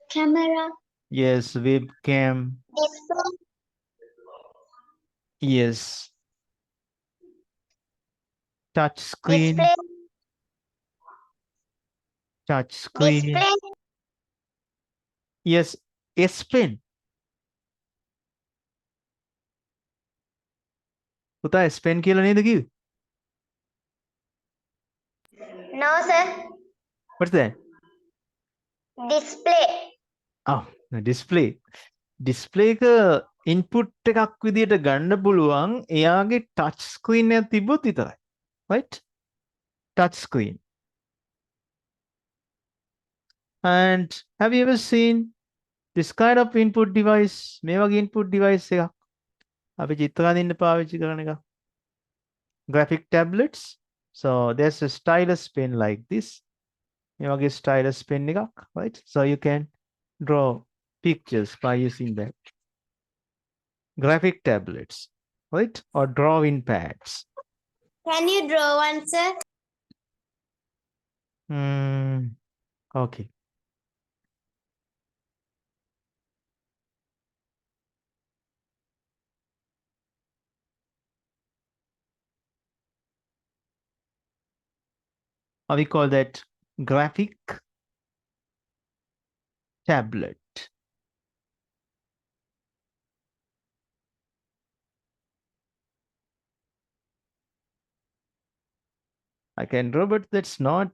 Camera. Yes, webcam. Display. Yes. Touch screen. Display. Touch screen. Display. Yes, S pen. පුතා S pen කියලා නේද කිව්වේ? No, sir. What's that? Display. Oh, the display. Display එක input එකක් විදියට ගන්න පුළුවන් එයාගේ touch screen එක තිබ්බොත් විතරයි. Right? Touch screen. And have you ever seen this kind of input device? මේ වගේ input device එකක් අපි චිත්‍ර අඳින්න පාවිච්චි කරන එක. Graphic tablets. So there's a stylus pen like this. මේ වගේ stylus pen එකක්, right? So you can draw pictures by using that. Graphic tablets, right? Or drawing pads. Can you draw one, sir? Okay. We call that graphic tablet. I can draw, but that's not.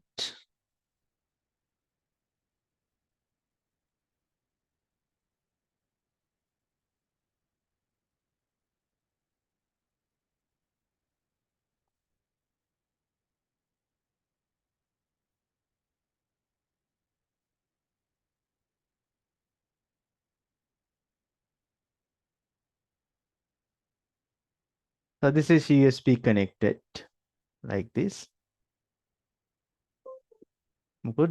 So this is USB connected like this.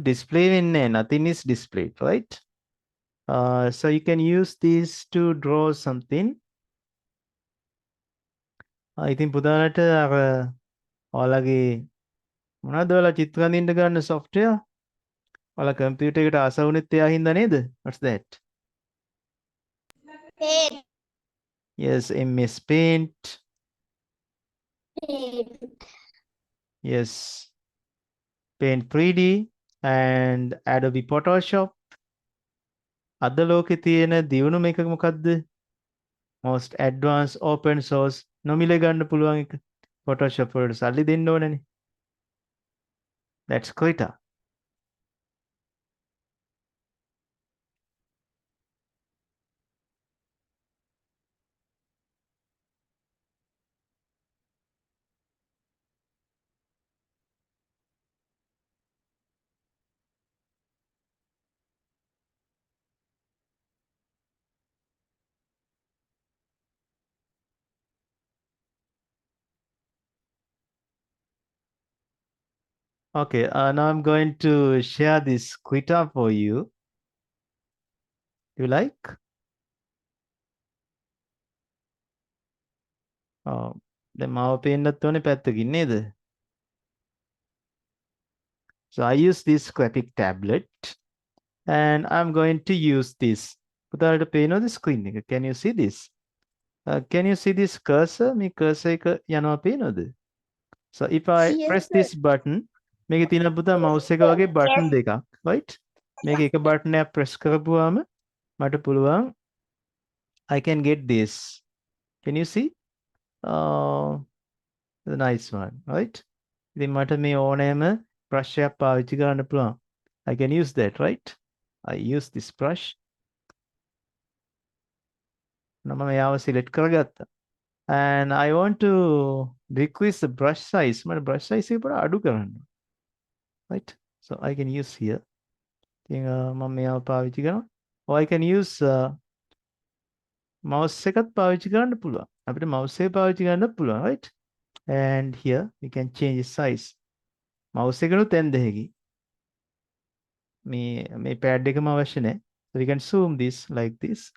Display nothing is displayed, right? So you can use this to draw something. ඉතින් පුතාලට අර ඔයාලගේ මොනවද ඔයාලා චිත්‍ර අඳින්න ගන්න software? ඔයාලා computer එකට ආස වුණෙත් එයා හින්දා නේද? What's that? Paint. Yes, MS Paint. Paint. Yes, Paint 3D and Adobe Photoshop. අද ලෝකේ තියෙන දියුණුම එක මොකද්ද? Most advanced open source නොමිලේ ගන්න පුළුවන් එක. Photoshop වලට සල්ලි දෙන්න ඕනනේ. That's Krita. Okay, now I'm going to share this Krita for you. You like? දැන් මාව පේන්නත් ඕනේ පැත්තකින් නේද? So I use this graphic tablet and I'm going to use this. පුතාලට පේනවද screen එක? Can you see this? Can you see this cursor? මේ cursor එක යනවා පේනවද? So if I Yes, press sir. this button, මේකේ තියෙන පුතා mouse එක වගේ button දෙකක්, right? මේක එක button එකක් press කරපුවාම මට පුළුවන් I can get this. Can you see? The nice one, right? ඉතින් මට මේ ඕනෑම brush එකක් පාවිච්චි කරන්න පුළුවන්. I can use that, right? I use this brush. මම මෙයාව select කරගත්තා. And I want to decrease the brush size. මට brush size එක පොඩ අඩු කරන්න. Right? So I can use here. ඉතින් මම මෙයාව පාවිච්චි කරනවා. Or I can use mouse එකත් පාවිච්චි කරන්න පුළුවන්. අපිට mouse එක පාවිච්චි කරන්නත් පුළුවන්, right? And here we can change the size. mouse එකනොත් n දෙකකින්. මේ pad එකම අවශ්‍ය නැහැ. So we can zoom this like this.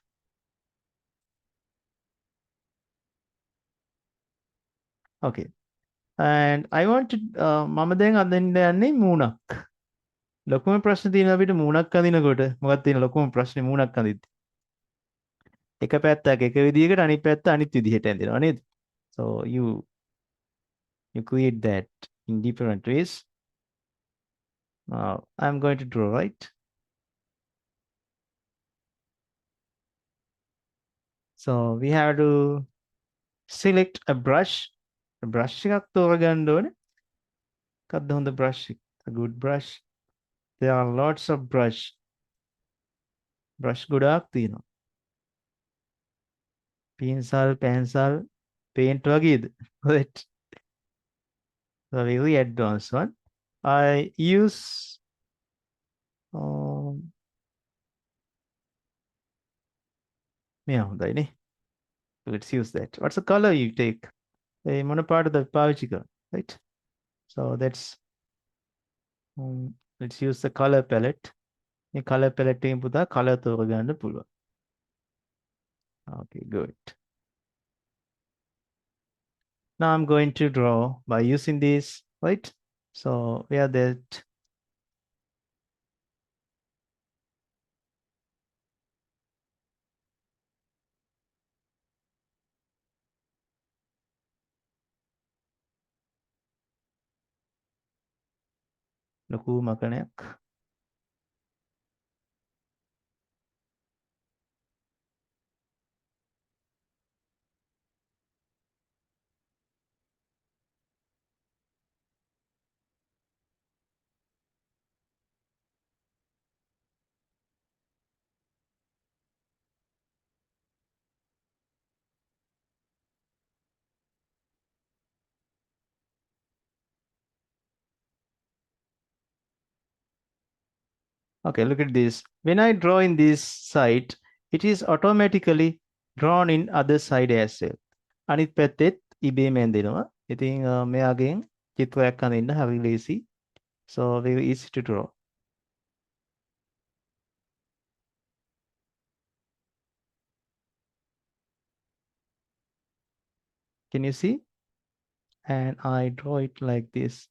Okay. And I want to මම දැන් අඳින්න යන්නේ මූණක්. ලොකුම ප්‍රශ්නේ තියෙනවා අපිට මූණක් අඳිනකොට. මොකක්ද තියෙන ලොකුම ප්‍රශ්නේ මූණක් අඳිද්දි? එක පැත්තක් එක විදිහකට අනිත් පැත්ත අනිත් විදිහට ඇඳෙනවා නේද? So you create that in different ways. I'm going to draw, right? So we have to select a brush. A brush එකක් තෝරගන්න ඕනේ. මොකක්ද හොඳ brush එක? A good brush. There are lots of brush. Brush ගොඩාක් තියෙනවා. pencil, paint වගේද? Right. The very advanced one. I use මෙයා හොඳයිනේ. Let's use that. What's the color you take? මොන පාටද පාවිච්චි කරන්නේ? Right? So let's use the color palette. මේ color palette එකෙන් පුතා color තෝරගන්න පුළුවන්. Okay, good. Now I'm going to draw by using this, right? So where that ලොකු මකණයක්. Okay, look at this. When I draw in this side, it is automatically drawn in other side as well. අනිත් පැත්තෙත් ඉබේම ඇඳෙනවා. ඉතින් මෙයාගෙන් චිත්‍රයක් අඳින්න හරි ලේසි. So very easy to draw. Can you see? and I draw it like this.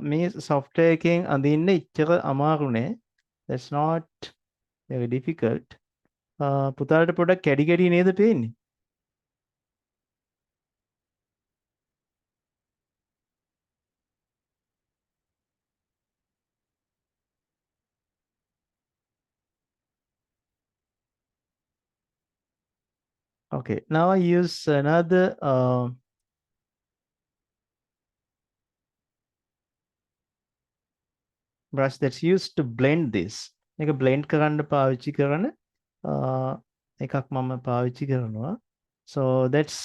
මේ software එකෙන් අඳින්න ඉච්චර අමාරු නෑ. That's not very difficult. පුතාලට පොඩක් කැඩි කැඩි නේද පේන්නේ? Okay, now I use another brush that's used to blend this. මේක blend කරන්න පාවිච්චි කරන එකක් මම පාවිච්චි කරනවා. So that's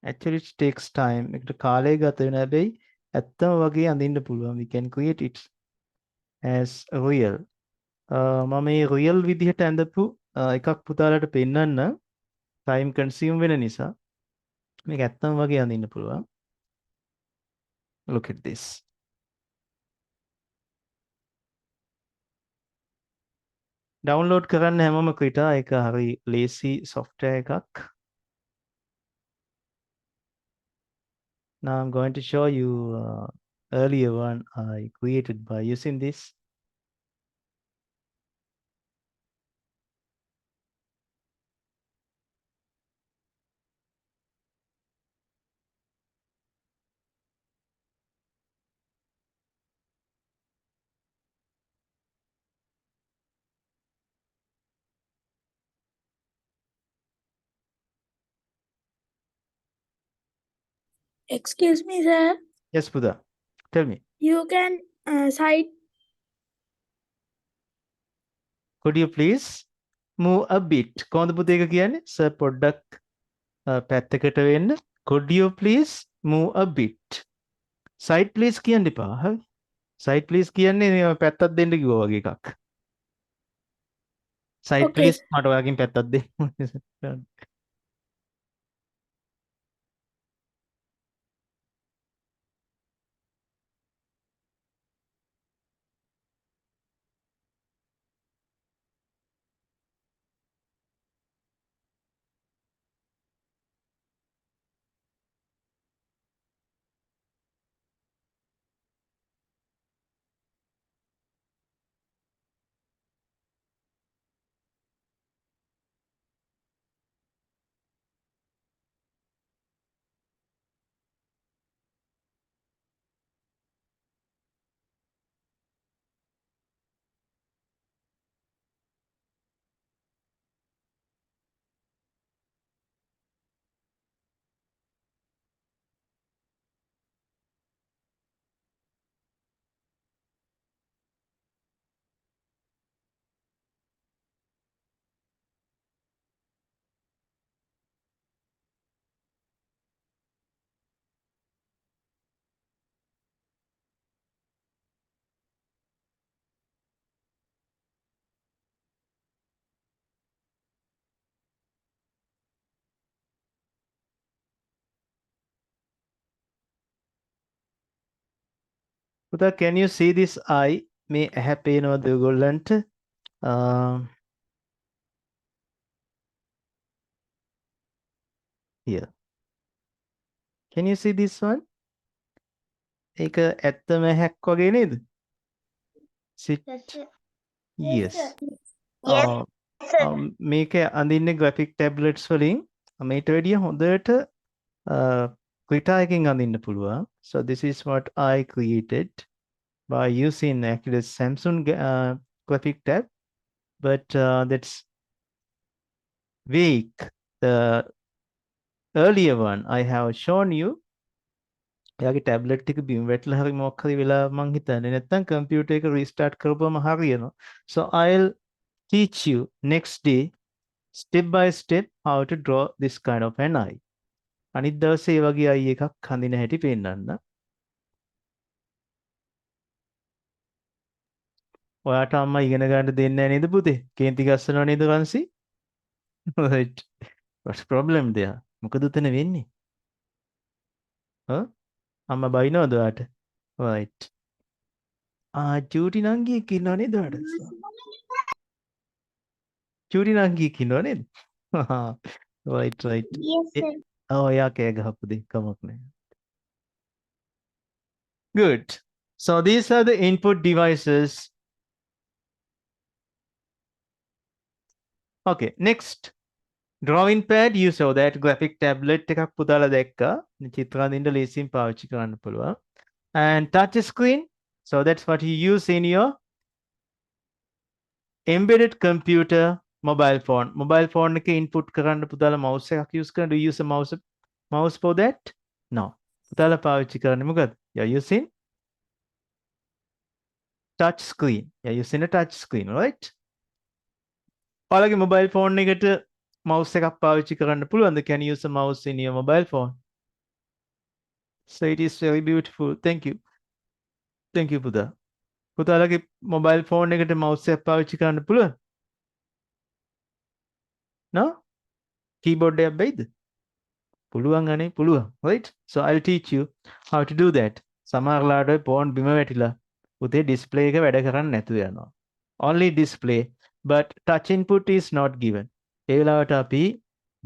actually it takes time. ඒකට කාලය ගත වෙන හැබැයි ඇත්තම වගේ අඳින්න පුළුවන්. We can create it as real. මම මේ real විදිහට ඇඳපු එකක් පුතාලට පෙන්නන්න. time consume වෙන නිසා මේක ඇත්තම වගේ අඳින්න පුළුවන්. Look at this. download කරන්න හැමෝම ක්‍රිටා එක හරි lazy software එකක්. Now I'm going to show you earlier one I created by using this. Excuse me, sir. Yes, Buddha. Tell me. You can cite. Could you please move a bit? කොහොමද පුතේ එක කියන්නේ? Sir පොඩ්ඩක් පැත්තකට වෙන්න. Could you please move a bit? Side please කියන්න එපා. හරි. Side please කියන්නේ පැත්තක් දෙන්න කිව්වා වගේ එකක්. Side Okay. please මට ඔයාගෙන් පැත්තක් දෙන්න. පුතා, can you see this eye? මේ ඇහැ පේනවද ඔයගොල්ලන්ට? Here. Can you see this one? ඒක ඇත්තම ඇහැක් වගේ නේද? Sit. Yes. Yes, sir. මේක අඳින්නේ graphic tablets වලින්. මේට වැඩිය හොඳට ක්‍රිටා එකෙන් අඳින්න පුළුවන්. So this is what I created by using actually Samsung graphic tab, but that's weak. The earlier one I have shown you. එයාගේ ටැබ්ලට් එක බිම් වැටලා හරි මොකක් හරි වෙලා මං හිතන්නේ නැත්නම් කම්පියුටර් එක restart කරපුවම හරියනවා. So I'll teach you next day step by step how to draw this kind of an eye. අනිත් දවසේ ඒ වගේ eye එකක් හඳින හැටි පෙන්නන්න. ඔයාට අම්මා ඉගෙන ගන්න දෙන්නේ නැහැ නේද පුතේ? කේන්ති ගස්සනව නේද වංශි? Right. What's problem there? මොකද උතන වෙන්නේ? අම්මා බයිනවද ඔයාට? Right. චූටි නංගියෙක් ඉන්නව නේද ඔයාට? චූටි නංගියෙක් ඉන්නව නේද? Right, right. Yes, sir. එයා කෑ ගහපු දෙයක් කමක් නැහැ. Good. So these are the input devices. Okay, next. Drawing pad, you saw that graphic tablet එකක් පුතාලා දැක්කා. චිත්‍ර අඳින්න ලේසියෙන් පාවිච්චි කරන්න පුළුවන්. And touch screen. So that's what you use in your embedded computer mobile phone. Mobile phone එකේ input කරන්න පුතාලා mouse එකක් use කරන්න. Do you use a mouse for that? No. පුතාලා පාවිච්චි කරන්නේ මොකද? You're using touch screen. You're using a touch screen, right? ඔයාලගේ mobile phone එකට mouse එකක් පාවිච්චි කරන්න පුළුවන්ද? Can you use a mouse in your mobile phone? So it is very beautiful. Thank you. Thank you, පුතා. පුතාලගේ mobile phone එකට mouse එකක් පාවිච්චි කරන්න පුළුවන්? No? Keyboard එකක් බැයිද? පුළුවන් අනේ පුළුවන්. Right? So I'll teach you how to do that. සමහරලාට phone බිම වැටිලා පුතේ display එක වැඩ කරන්නේ නැතුව යනවා. Only display but touch input is not given. ඒ වෙලාවට අපි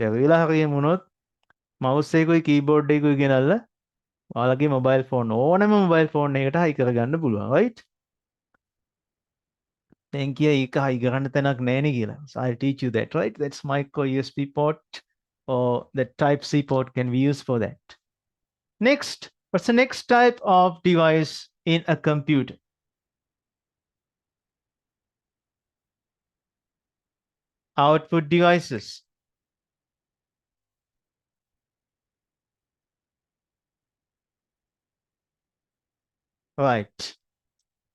බැරි වෙලා හරියම වුණොත් mouse එකකුයි keyboard එකකුයි ගෙනල්ලා ඔයාලගේ mobile phone ඕනම mobile phone එකකට high කරගන්න පුළුවන්. Right? Thank you. ඒක high කරන්න තැනක් නැහැ නේ කියලා. So I'll teach you that, right? That's micro USB port or the type C port can be used for that. Next, what's the next type of device in a computer? Output devices. Right.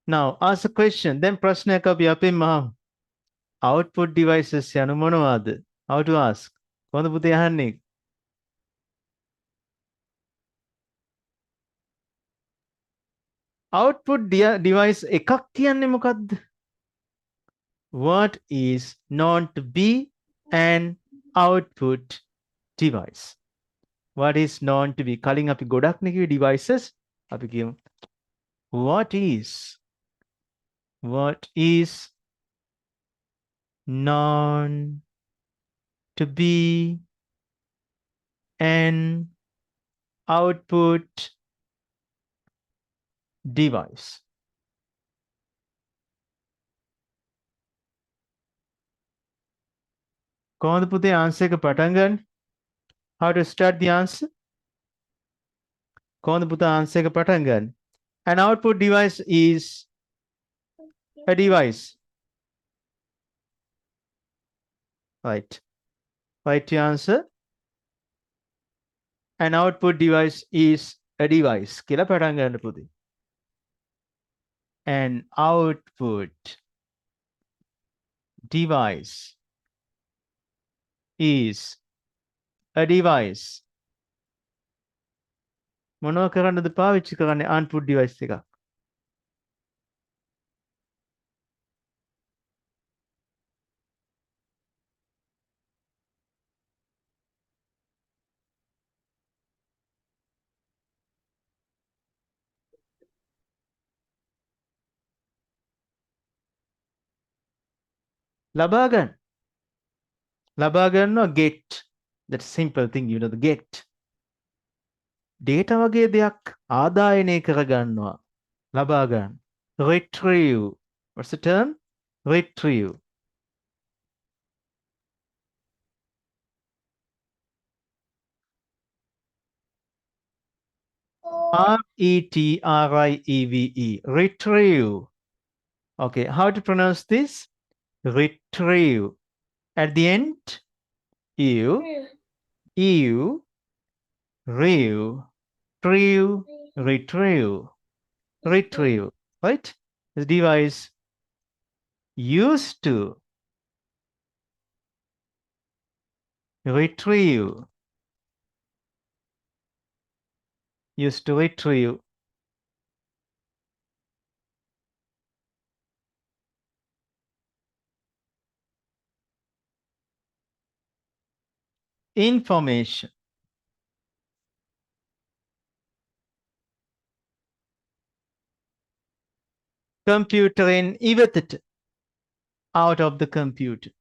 Now, ask a question. Then ප්‍රශ්නයක් අපි අපේ මහා output devices යනු මොනවාද? How to ask? කොහොමද පුතේ අහන්නේ? Output device එකක් කියන්නේ මොකද්ද? What is known to be an output device? What is known to be? කලින් අපි ගොඩක් නේ කිව්වේ devices. අපි කියමු. What is known to be an output device? කොහොමද පුතේ answer එක පටන් ගන්න? How to start the answer? කොහොමද පුතා answer එක පටන් ගන්න? An output device is a device. Right. Right answer. An output device is a device. කියලා පටන් ගන්න පුතේ. An output device is a device. මොනවා කරන්නද පාවිච්චි කරන්නේ output device එකක්? ලබා ගන්නවා get. That's simple thing, you know, the get. Data වගේ දෙයක් ආදායනය කරගන්නවා. ලබා ගන්න. Retrieve. What's the term? Retrieve. R-E-T-R-I-E-V-E. Retrieve. Okay, how to pronounce this? Retrieve. At the end, you Retrieve, retrieve, retrieve, right? The device used to retrieve, used to retrieve. Information. Computer in ඉවතට, out of the computer.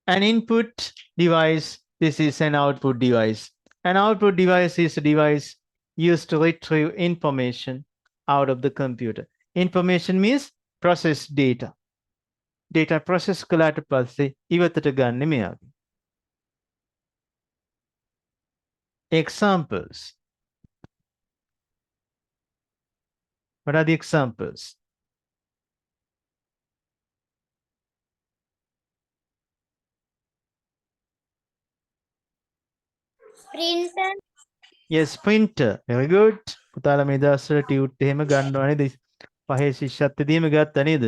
An input device, this is an output device. An output device is a device used to retrieve information out of the computer. Information means process data. Data process කළාට පස්සේ ඉවතට ගන්න මෙයාගේ. Examples. What are the examples? Printer. Yes, printer. Very good. පුතාලා මේ දවස්වල tute එහෙම ගන්නවා නේද? පහේ ශිෂ්‍යත්වයේදීම ගත්තා නේද?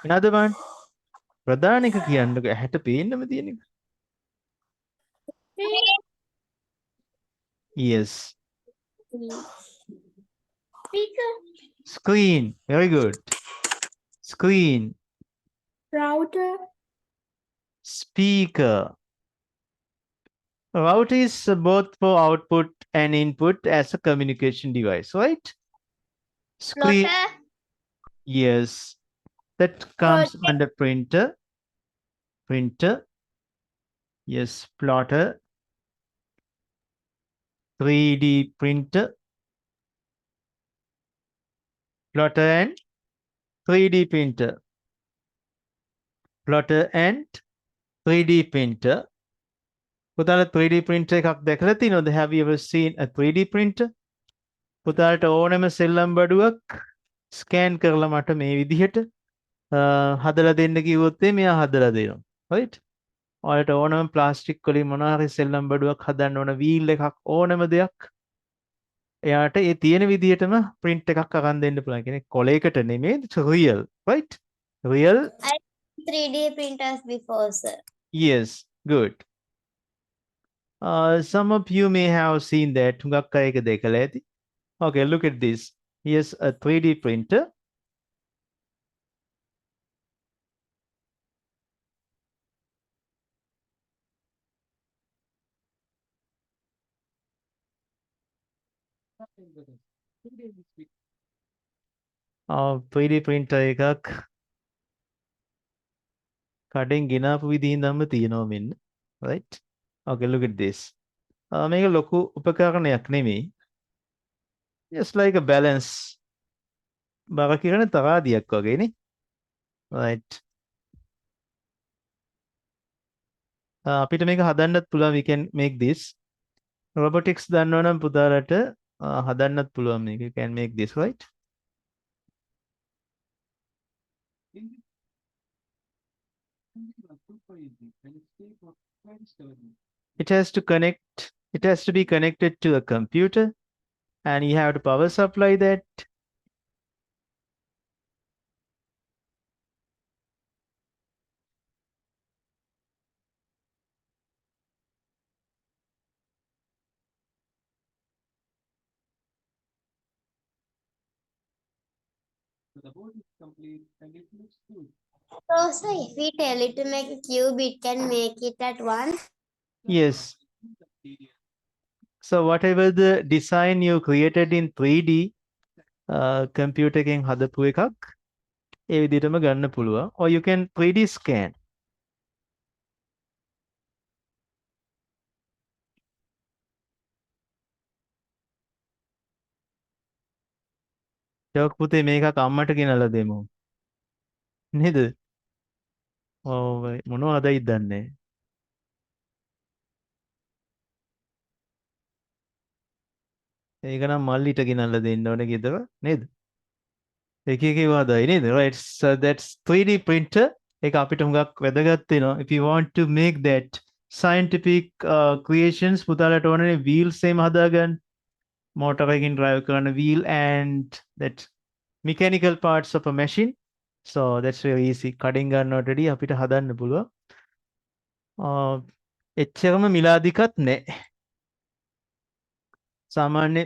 Another one. ප්‍රධාන එක කියන්නකෝ ඇහැට පේන්නම තියෙන එක. Yes. Speaker. Screen. Very good. Screen. router, Speaker. Router is both for output and input as a communication device, right? Screen. Plotter. Yes. That comes under printer. Printer. Yes, plotter. 3D printer. Plotter and 3D printer. Plotter and 3D printer. පුතාලා 3D printer එකක් දැකලා තියෙනවද? Have you ever seen a 3D printer? පුතාලට ඕනෑම සෙල්ලම් බඩුවක් scan කරලා මට මේ විදිහට හදලා දෙන්න කිව්වොත් මෙයා හදලා දෙනවා. right? ඔයාලට ඕනම ප්ලාස්ටික් වලින් මොනවා හරි සෙල්ලම් බඩුවක් හදන්න ඕන වීල් එකක් ඕනම දෙයක් එයාට ඒ තියෙන විදිහටම print එකක් අරන් දෙන්න පුළුවන්. කියන්නේ කොලයකට නෙමෙයි, it's real, right? Real. I 3D printers before, sir. Yes, good. Some of you may have seen that. හුඟක් අය ඒක දැකලා ඇති. Okay, look at this. Here's a 3D printer. Oh, 3D printer එකක් කඩෙන් ගෙනාපු විදිහ ඉඳන්ම තියෙනවා මෙන්න. Right? Okay, look at this. මේක ලොකු උපකරණයක් නෙමෙයි. Just like a balance. බර කිරණ තරාදියක් වගේනේ. Right. අපිට මේක හදන්නත් පුළුවන්. We can make this. Robotics දන්නවනම් පුතාලට හදන්නත් පුළුවන් මේක. You can make this, right? It has to connect. It has to be connected to a computer, and you have to power supply that. The board is complete and it looks good. So, sir, if we tell it to make a cube, it can make it at once. Yes. So whatever the design you created in 3D, computer එකෙන් හදපු එකක් ඒ විදිහටම ගන්න පුළුවන්. Or you can 3D scan. Joke පුතේ මේකක් අම්මට ගෙනලා දෙමු. නේද? ඔව් මොනවදයි දන්නේ. ඒක නම් මල්ලිට ගෙනල්ලා දෙන්න ඕනේ ගෙදර නේද? එක එක ඒවා හදයි නේද? Right. So that's 3D printer. ඒක අපිට හුඟක් වැදගත් වෙනවා. If you want to make that scientific creations පුතාලට ඕනනේ wheels එහෙම හදාගන්න. motor එකකින් drive කරන wheel and that mechanical parts of a machine. So that's very easy. කඩින් ගන්නවට වඩා අපිට හදන්න පුළුවන්. එච්චරම මිලාදිකත් නැහැ. සාමාන්‍ය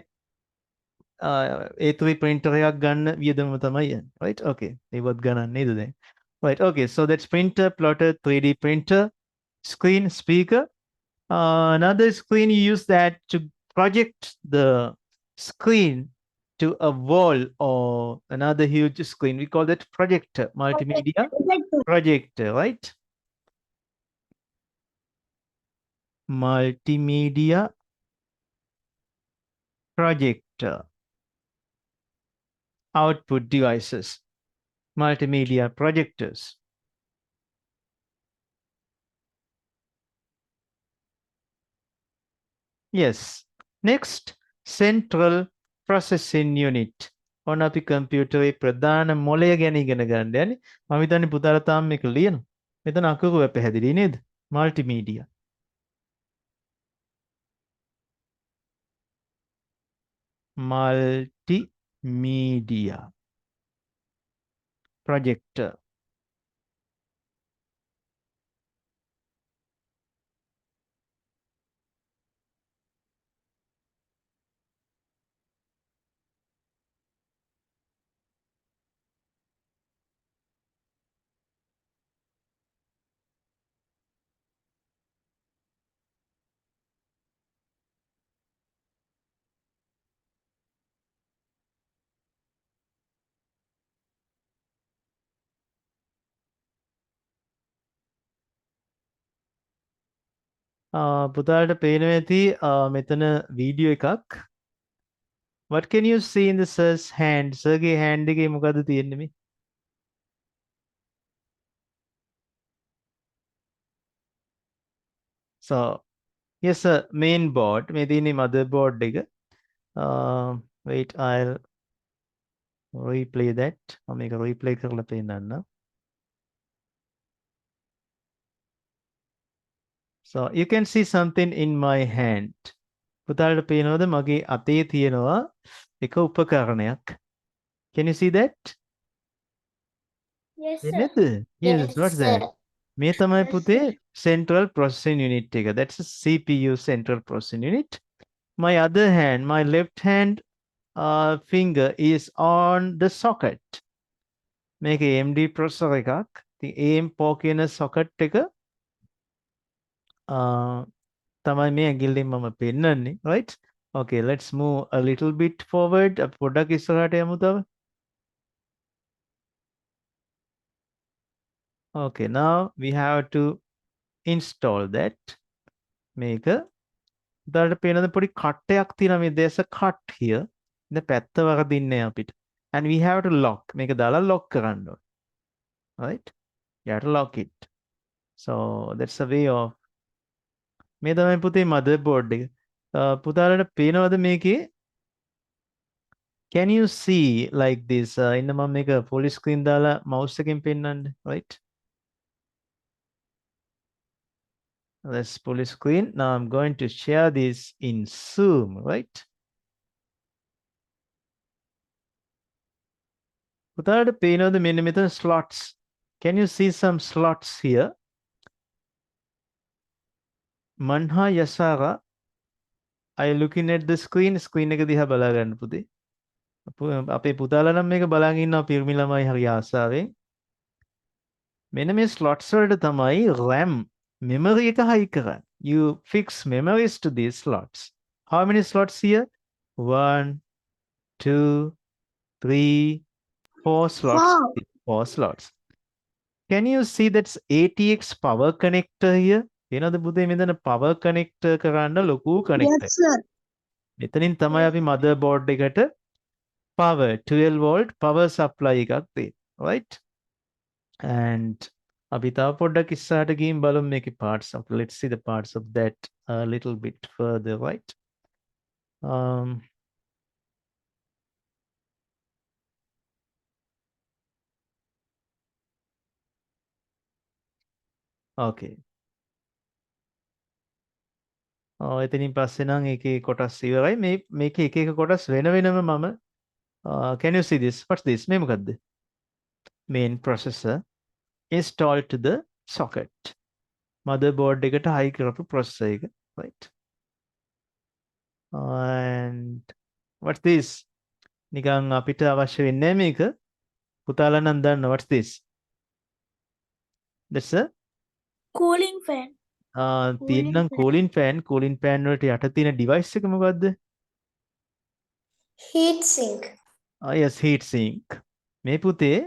A3 printer එකක් ගන්න වියදම තමයි යන්නේ. Right? Okay. ඒවත් ගණන් නේද දැන්? Right. Okay. So that's printer, plotter, 3D printer, screen, speaker. Another screen, you use that to project the screen to a wall or another huge screen. We call that projector, multimedia projector, right? Multimedia projector. Output devices, multimedia projectors. Yes. Next, central processing unit. ඔන්න අපි කම්පියුටරේ ප්‍රධාන මොළය ගැන ඉගෙන ගන්න යන්නේ. මම හිතන්නේ පුතාලා තාම මේක ලියනවා. මෙතන අකුරු පැහැදිලි නේද? Multimedia. Multimedia projector. පුතාලට පේනවා ඇති මෙතන වීඩියෝ එකක්. What can you see in the sir's hand? සර්ගේ hand එකේ මොකද්ද තියෙන්නේ මේ? So, yes sir, main board. මේ තියෙන්නේ motherboard එක. Wait, I'll replay that. මම මේක replay කරලා පෙන්නන්න. So, you can see something in my hand. පුතාලට පේනවද මගේ අතේ තියෙනවා එක උපකරණයක්. Can you see that? Yes, sir. නේද? Yes, what's that? මේ තමයි පුතේ central processing unit එක. That's a CPU, central processing unit. My other hand, my left hand finger is on the socket. මේක AMD processor එකක්. ඉතින් AM4 කියන socket එක තමයි මේ ඇඟිල්ලෙන් මම පෙන්නන්නේ, right? Okay, let's move a little bit forward. පොඩ්ඩක් ඉස්සරහට යමු තව. Okay, now we have to install that. මේක උදාහරණට පේනද පොඩි කට්ටයක් තියෙනවා මේ there's a cut here. ඉතින් පැත්ත වරදින්නේ අපිට. And we have to lock. මේක දාලා lock කරන්න ඕනේ. Right? You have to lock it. So that's a way of මේ තමයි පුතේ motherboard එක. පුතාලට පේනවද මේකේ? Can you see like this? ඉන්න මම මේක full screen දාලා mouse එකෙන් පෙන්නන්න, right? Let's full screen. Now I'm going to share this in Zoom, right? පුතාලට පේනවද මෙන්න මෙතන slots? Can you see some slots here? Manha Yasara, are you looking at the screen? Screen එක දිහා බලා ගන්න පුතේ. අපේ පුතාලා නම් මේක බලන් ඉන්නවා පිරිමි ළමයි හරි ආසාවෙන්. මෙන්න මේ slots වලට තමයි RAM memory එක high කරන්නේ. You fix memories to these slots. How many slots here? 1, 2, 3, 4 slots. 4 slots. Can you see that's ATX power connector here? එනද පුතේ මෙතන power connector කරන්න ලොකු connector. Yes, sir. මෙතනින් තමයි අපි motherboard එකට power 12 volt power supply එකක් දෙන්නේ. Right? And අපි තව පොඩ්ඩක් ඉස්සරහට ගිහින් බලමු මේකේ parts of. Let's see the parts of that a little bit further, right? Okay. එතනින් පස්සේ නම් ඒකේ කොටස් ඉවරයි. මේකේ එක එක කොටස් වෙන වෙනම මම can you see this? What's this? මේ මොකද්ද? Main processor installed to the socket. Motherboard එකට high කරපු processor එක. Right. And what's this? නිකන් අපිට අවශ්‍ය වෙන්නේ මේක. පුතාලා නම් දන්න what's this? That's a Cooling fan. තියෙනම් cooling fan වලට යට තියෙන device එක මොකද්ද? Heat sink. yes heat sink. මේ පුතේ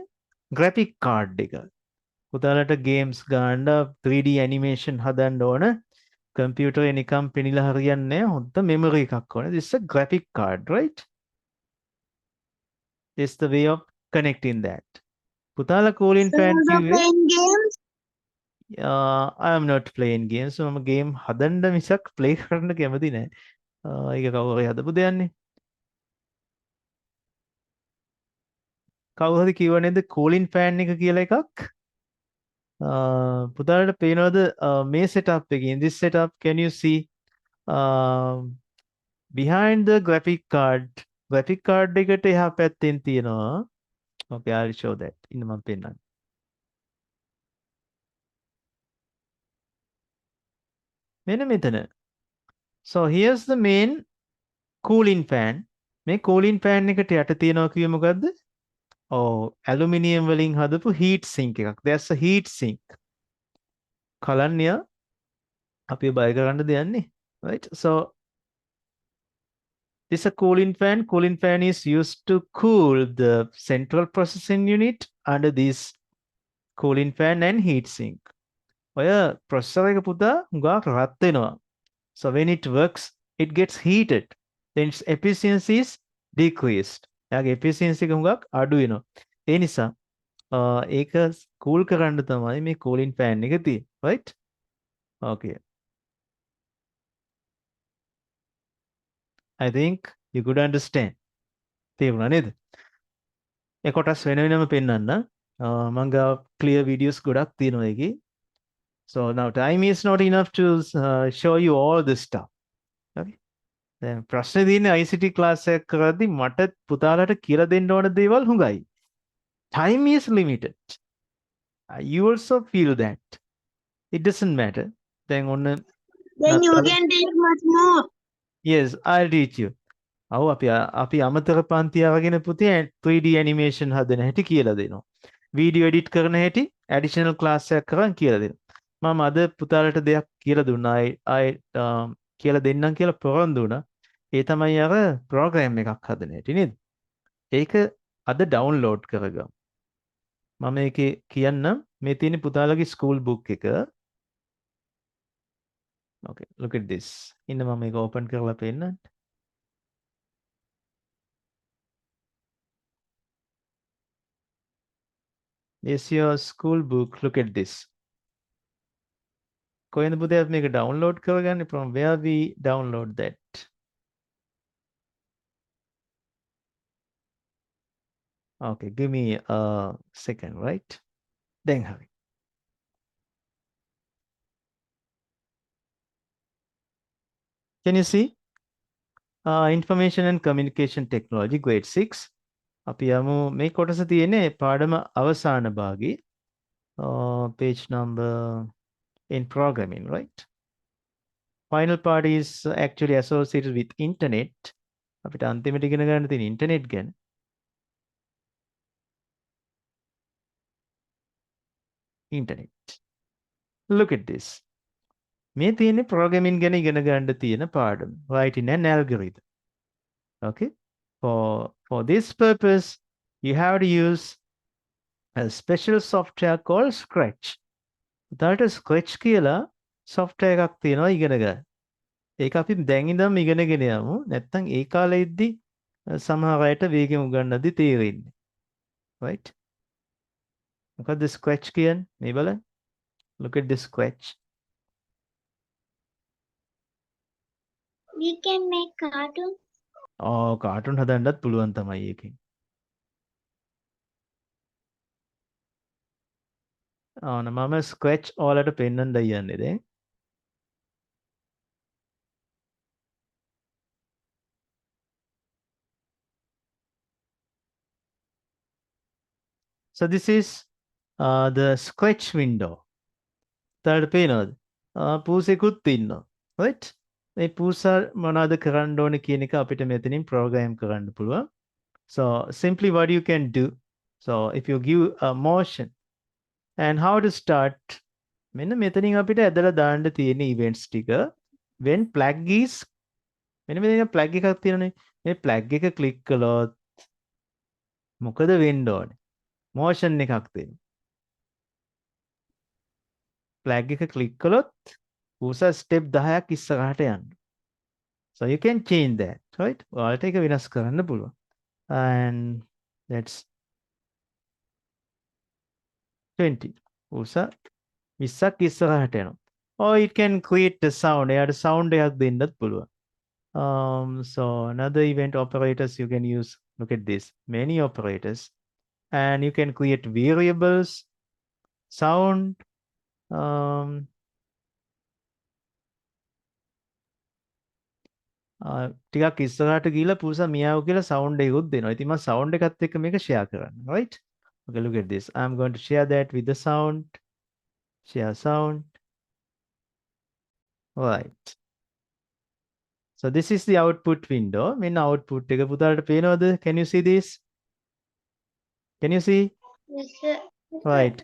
graphic card එක. පුතාලට games ගන්න 3D animation හදන්න ඕන computer එක නිකන් පෙනිලා හරියන්නේ නැහැ. හොඳ memory එකක් ඕන. This is a graphic card, right? This is the way of connecting that. පුතාලා cooling fan කිව්වේ games. I am not playing games. මම game හදන්න මිසක් play කරන්න කැමති නැහැ. ඒක කවුරු හරි හදපු දෙයක්නේ. කවුරු හරි කිව්ව නේද cooling fan එක කියලා එකක්? පුතාලට පේනවද මේ setup එකේ? In this setup can you see behind the graphic card එකට එහා පැත්තෙන් තියෙනවා. Okay, I'll show that. ඉන්න මම පෙන්නන්න. මෙන්න මෙතන. So here's the main cooling fan. මේ cooling fan එකට යට තියෙනවා කිව්වේ මොකද්ද? aluminium වලින් හදපු heat sink එකක්. That's a heat sink. කලන්නිය අපි බය කරන්න දෙන්නේ. Right? So this is a cooling fan. Cooling fan is used to cool the central processing unit under this cooling fan and heat sink. ඔය processor එක පුතා හුඟක් රත් වෙනවා. So when it works, it gets heated. Then its efficiency is decreased. එයාගේ efficiency එක හුඟක් අඩු වෙනවා. ඒ නිසා ඒක cool කරන්න තමයි මේ cooling fan එක තියෙන්නේ. Right? Okay. I think you could understand. තේරුණා නේද? ඒ කොටස් වෙන වෙනම පෙන්වන්න. මම ගාව clear videos ගොඩක් තියෙනවා ඒකේ. So now time is not enough to show you all this stuff. Okay. දැන් ප්‍රශ්නේ තියෙන්නේ ICT class එකක් කරද්දි මට පුතාලට කියලා දෙන්න ඕන දේවල් හුඟයි. Time is limited. You also feel that. It doesn't matter. දැන් ඔන්න Then you can take much more. Yes, I'll teach you. අපි අමතර පන්ති අරගෙන පුතේ 3D animation හදන හැටි කියලා දෙනවා. වීඩියෝ එඩිට් කරන හැටි additional class එකක් කරන් කියලා දෙනවා. මම අද පුතාලට දෙයක් කියලා දුන්නා. I කියලා දෙන්නම් කියලා පොරොන්දු වුණා. ඒ තමයි අර program එකක් හදන හැටි නේද? ඒක අද download කරගමු. මම මේකේ කියන්නම් මේ තියෙන පුතාලගේ school book එක. Okay, look at this. ඉන්න මම මේක open කරලා පෙන්නන්න. This is your school book. Look at this. කොහෙන්ද පුතේ අපි මේක download කරගන්නේ? From where we download that? Okay, give me a second, right? දැන් හරි. Can you see? Information and Communication Technology, grade 6. අපි යමු මේ කොටස තියෙන්නේ පාඩම අවසාන භාගයේ. Page number in programming, right? Final part is actually associated with internet. අපිට අන්තිමට ඉගෙන ගන්න තියෙන internet ගැන. Internet. Look at this. මේ තියෙන්නේ programming ගැන ඉගෙන ගන්න තියෙන පාඩම. Writing an algorithm. Okay? For this purpose, you have to use a special software called Scratch. That is Scratch කියලා software එකක් තියෙනවා ඉගෙන ගන්න. ඒක අපි දැන් ඉඳන් ඉගෙනගෙන යමු. නැත්තම් ඒ කාලෙද්දි සමහර අයට වේගෙන් උගන්නද්දි තේරෙන්නේ. Right? මොකද්ද Scratch කියන්නේ? මේ බලන්න. Look at this Scratch. We can make cartoons. Cartoon හදන්නත් පුළුවන් තමයි ඒකෙන්. මම ස්ක්‍රැච් ඔයාලට පෙන්වන්න යන්නේ දැන්. So this is the scratch window. තවලට පේනවද? පූසෙකුත් ඉන්නවා. Right? මේ පූසා මොනවද කරන්න ඕනේ කියන එක අපිට මෙතනින් ප්‍රෝග්‍රෑම් කරන්න පුළුවන්. So simply what you can do. So if you give a motion and how to start මෙන්න මෙතනින් අපිට ඇදලා දාන්න තියෙන events ටික when flag is මෙන්න මෙතන flag එකක් තියෙනනේ. මේ flag එක click කළොත් මොකද වෙන්න ඕනේ? motion එකක් තියෙනවා. flag එක click කළොත් පූසා step 10ක් ඉස්සරහට යන්න. So you can change that, right? ඔයාලට ඒක වෙනස් කරන්න පුළුවන්. And that's 20. පූසා 20ක් ඉස්සරහට යනවා. Or it can create the sound. එයාට sound එකක් දෙන්නත් පුළුවන්. So another event operators you can use. Look at this. Many operators. And you can create variables, sound, ටිකක් ඉස්සරහට ගිහලා පූසා මියාව කියලා sound එකකුත් දෙනවා. ඉතින් මම sound එකත් එක්ක මේක share කරන්න. Right? Okay, look at this. I'm going to share that with the sound. Share sound. Right. So this is the output window. මෙන්න output එක පුතාලට පේනවද? Can you see this? Can you see? Yes, sir. Right.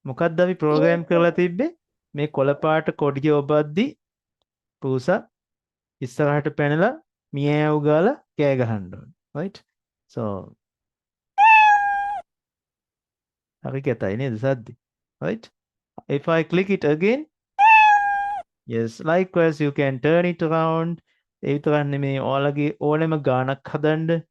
මොකක්ද අපි program කරලා තිබ්බේ? මේ කොළ පාට කොඩිය ඔබද්දි පූසා ඉස්සරහට පැනලා මියාව ගාලා කෑ ගහන්න ඕනේ. Right? So හරි කැතයි නේද සද්දේ? Right? If I click it again, yes, likewise you can turn it around. ඒ විතරක් නෙමෙයි ඔයාලගේ ඕනෙම ගානක් හදන්න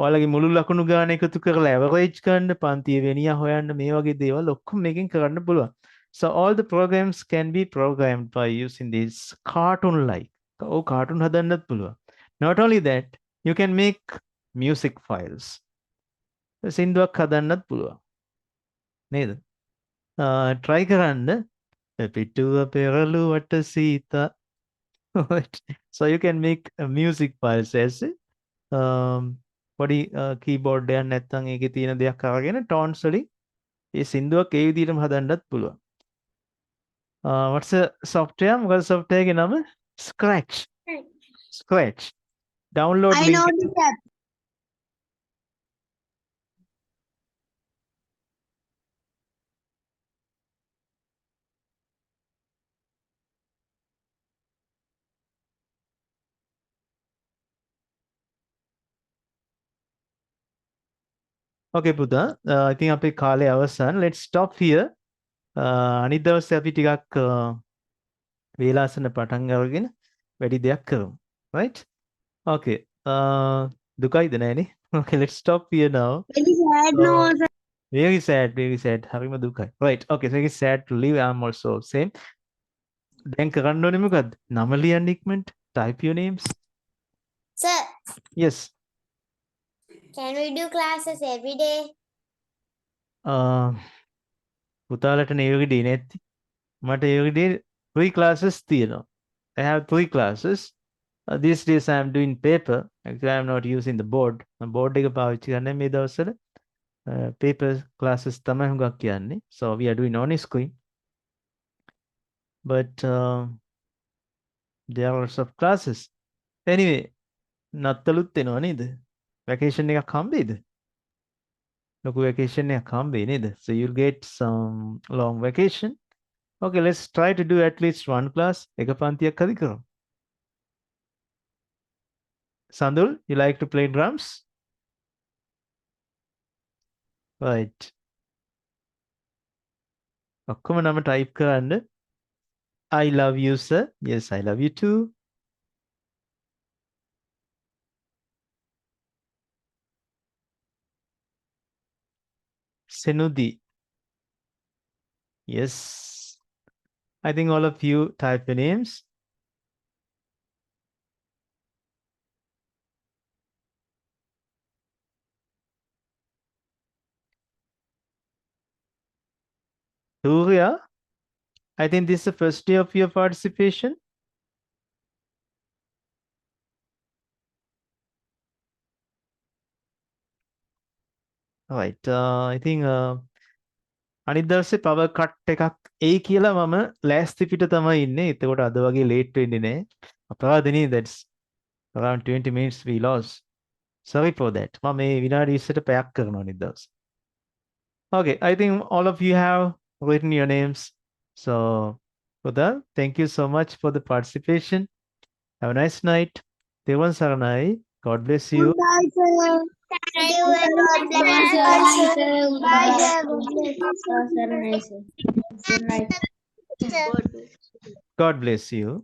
ඔයාලගේ මුළු ලකුණු ගාන එකතු කරලා average කරන්න පන්තිය වෙනියා හොයන්න මේ වගේ දේවල් ඔක්කොම මේකෙන් කරන්න පුළුවන්. So all the programs can be programmed by using this cartoon like. ඔව් cartoon හදන්නත් පුළුවන්. Not only that, you can make music files. සින්දුවක් හදන්නත් පුළුවන්. නේද? try කරන්න පිටුව පෙරළුවට Sita. So you can make a music files as පොඩි කීබෝඩ් එකක් නැත්නම් ඒකේ තියෙන දෙයක් අරගෙන tones වලින් ඒ සින්දුවක් ඒ විදිහටම හදන්නත් පුළුවන්. What's the software? මොකද software එකේ නම? Scratch. Scratch. Download I link. know this app. Okay පුතා. ඉතින් අපේ කාලේ අවසන්. Let's stop here. අනිත් දවසේ අපි ටිකක් වේලාසන පටන් අරගෙන වැඩි දෙයක් කරමු. Right? Okay. දුකයිද නැනේ? Okay, let's stop here now. Very sad, no, So, sir. very sad, very sad. හරිම දුකයි. Right. Okay, so it's sad to leave. I'm also same. දැන් කරන්න ඕනේ මොකද්ද? නම ලියන්න ඉක්මනට. Type your names. Sir, Yes. can we do classes every day? පුතාලට every day නැති. මට every day 3 classes තියෙනවා. I have 3 classes. These days I am doing paper. Actually, I am not using the board. Board එක පාවිච්චි කරන්නේ මේ දවස්වල. Paper classes තමයි හුඟක් කියන්නේ. So we are doing on screen. But there are lots of classes. Anyway, නත්තලුත් එනවා නේද? Vacation එකක් හම්බෙයිද? ලොකු vacation එකක් හම්බෙයි නේද? So you'll get some long vacation. Okay, let's try to do at least one class. එක පන්තියක් හරි කරමු. Sandul, you like to play drums? Right. ඔක්කොම නම type කරන්න. I love you, sir. Yes, I love you too. Senudi. Yes. I think all of you type your names. Surya, I think this is the first day of your participation. Right. I think අනිත් දවසේ power cut එකක් එයි කියලා මම ලෑස්ති පිට තමයි ඉන්නේ. එතකොට අද වගේ late වෙන්නේ නැහැ. අපරාධනේ that's around 20 minutes we lost. Sorry for that. මම මේ විනාඩි 20ට පැයක් කරනවා අනිත් දවසේ. Okay, I think all of you have written your names. So, for that, thank you so much for the participation. Have a nice night. Devan Saranai. God bless you. Goodbye, sir. Thank you. God bless you. Bye, sir. God bless you. God bless you.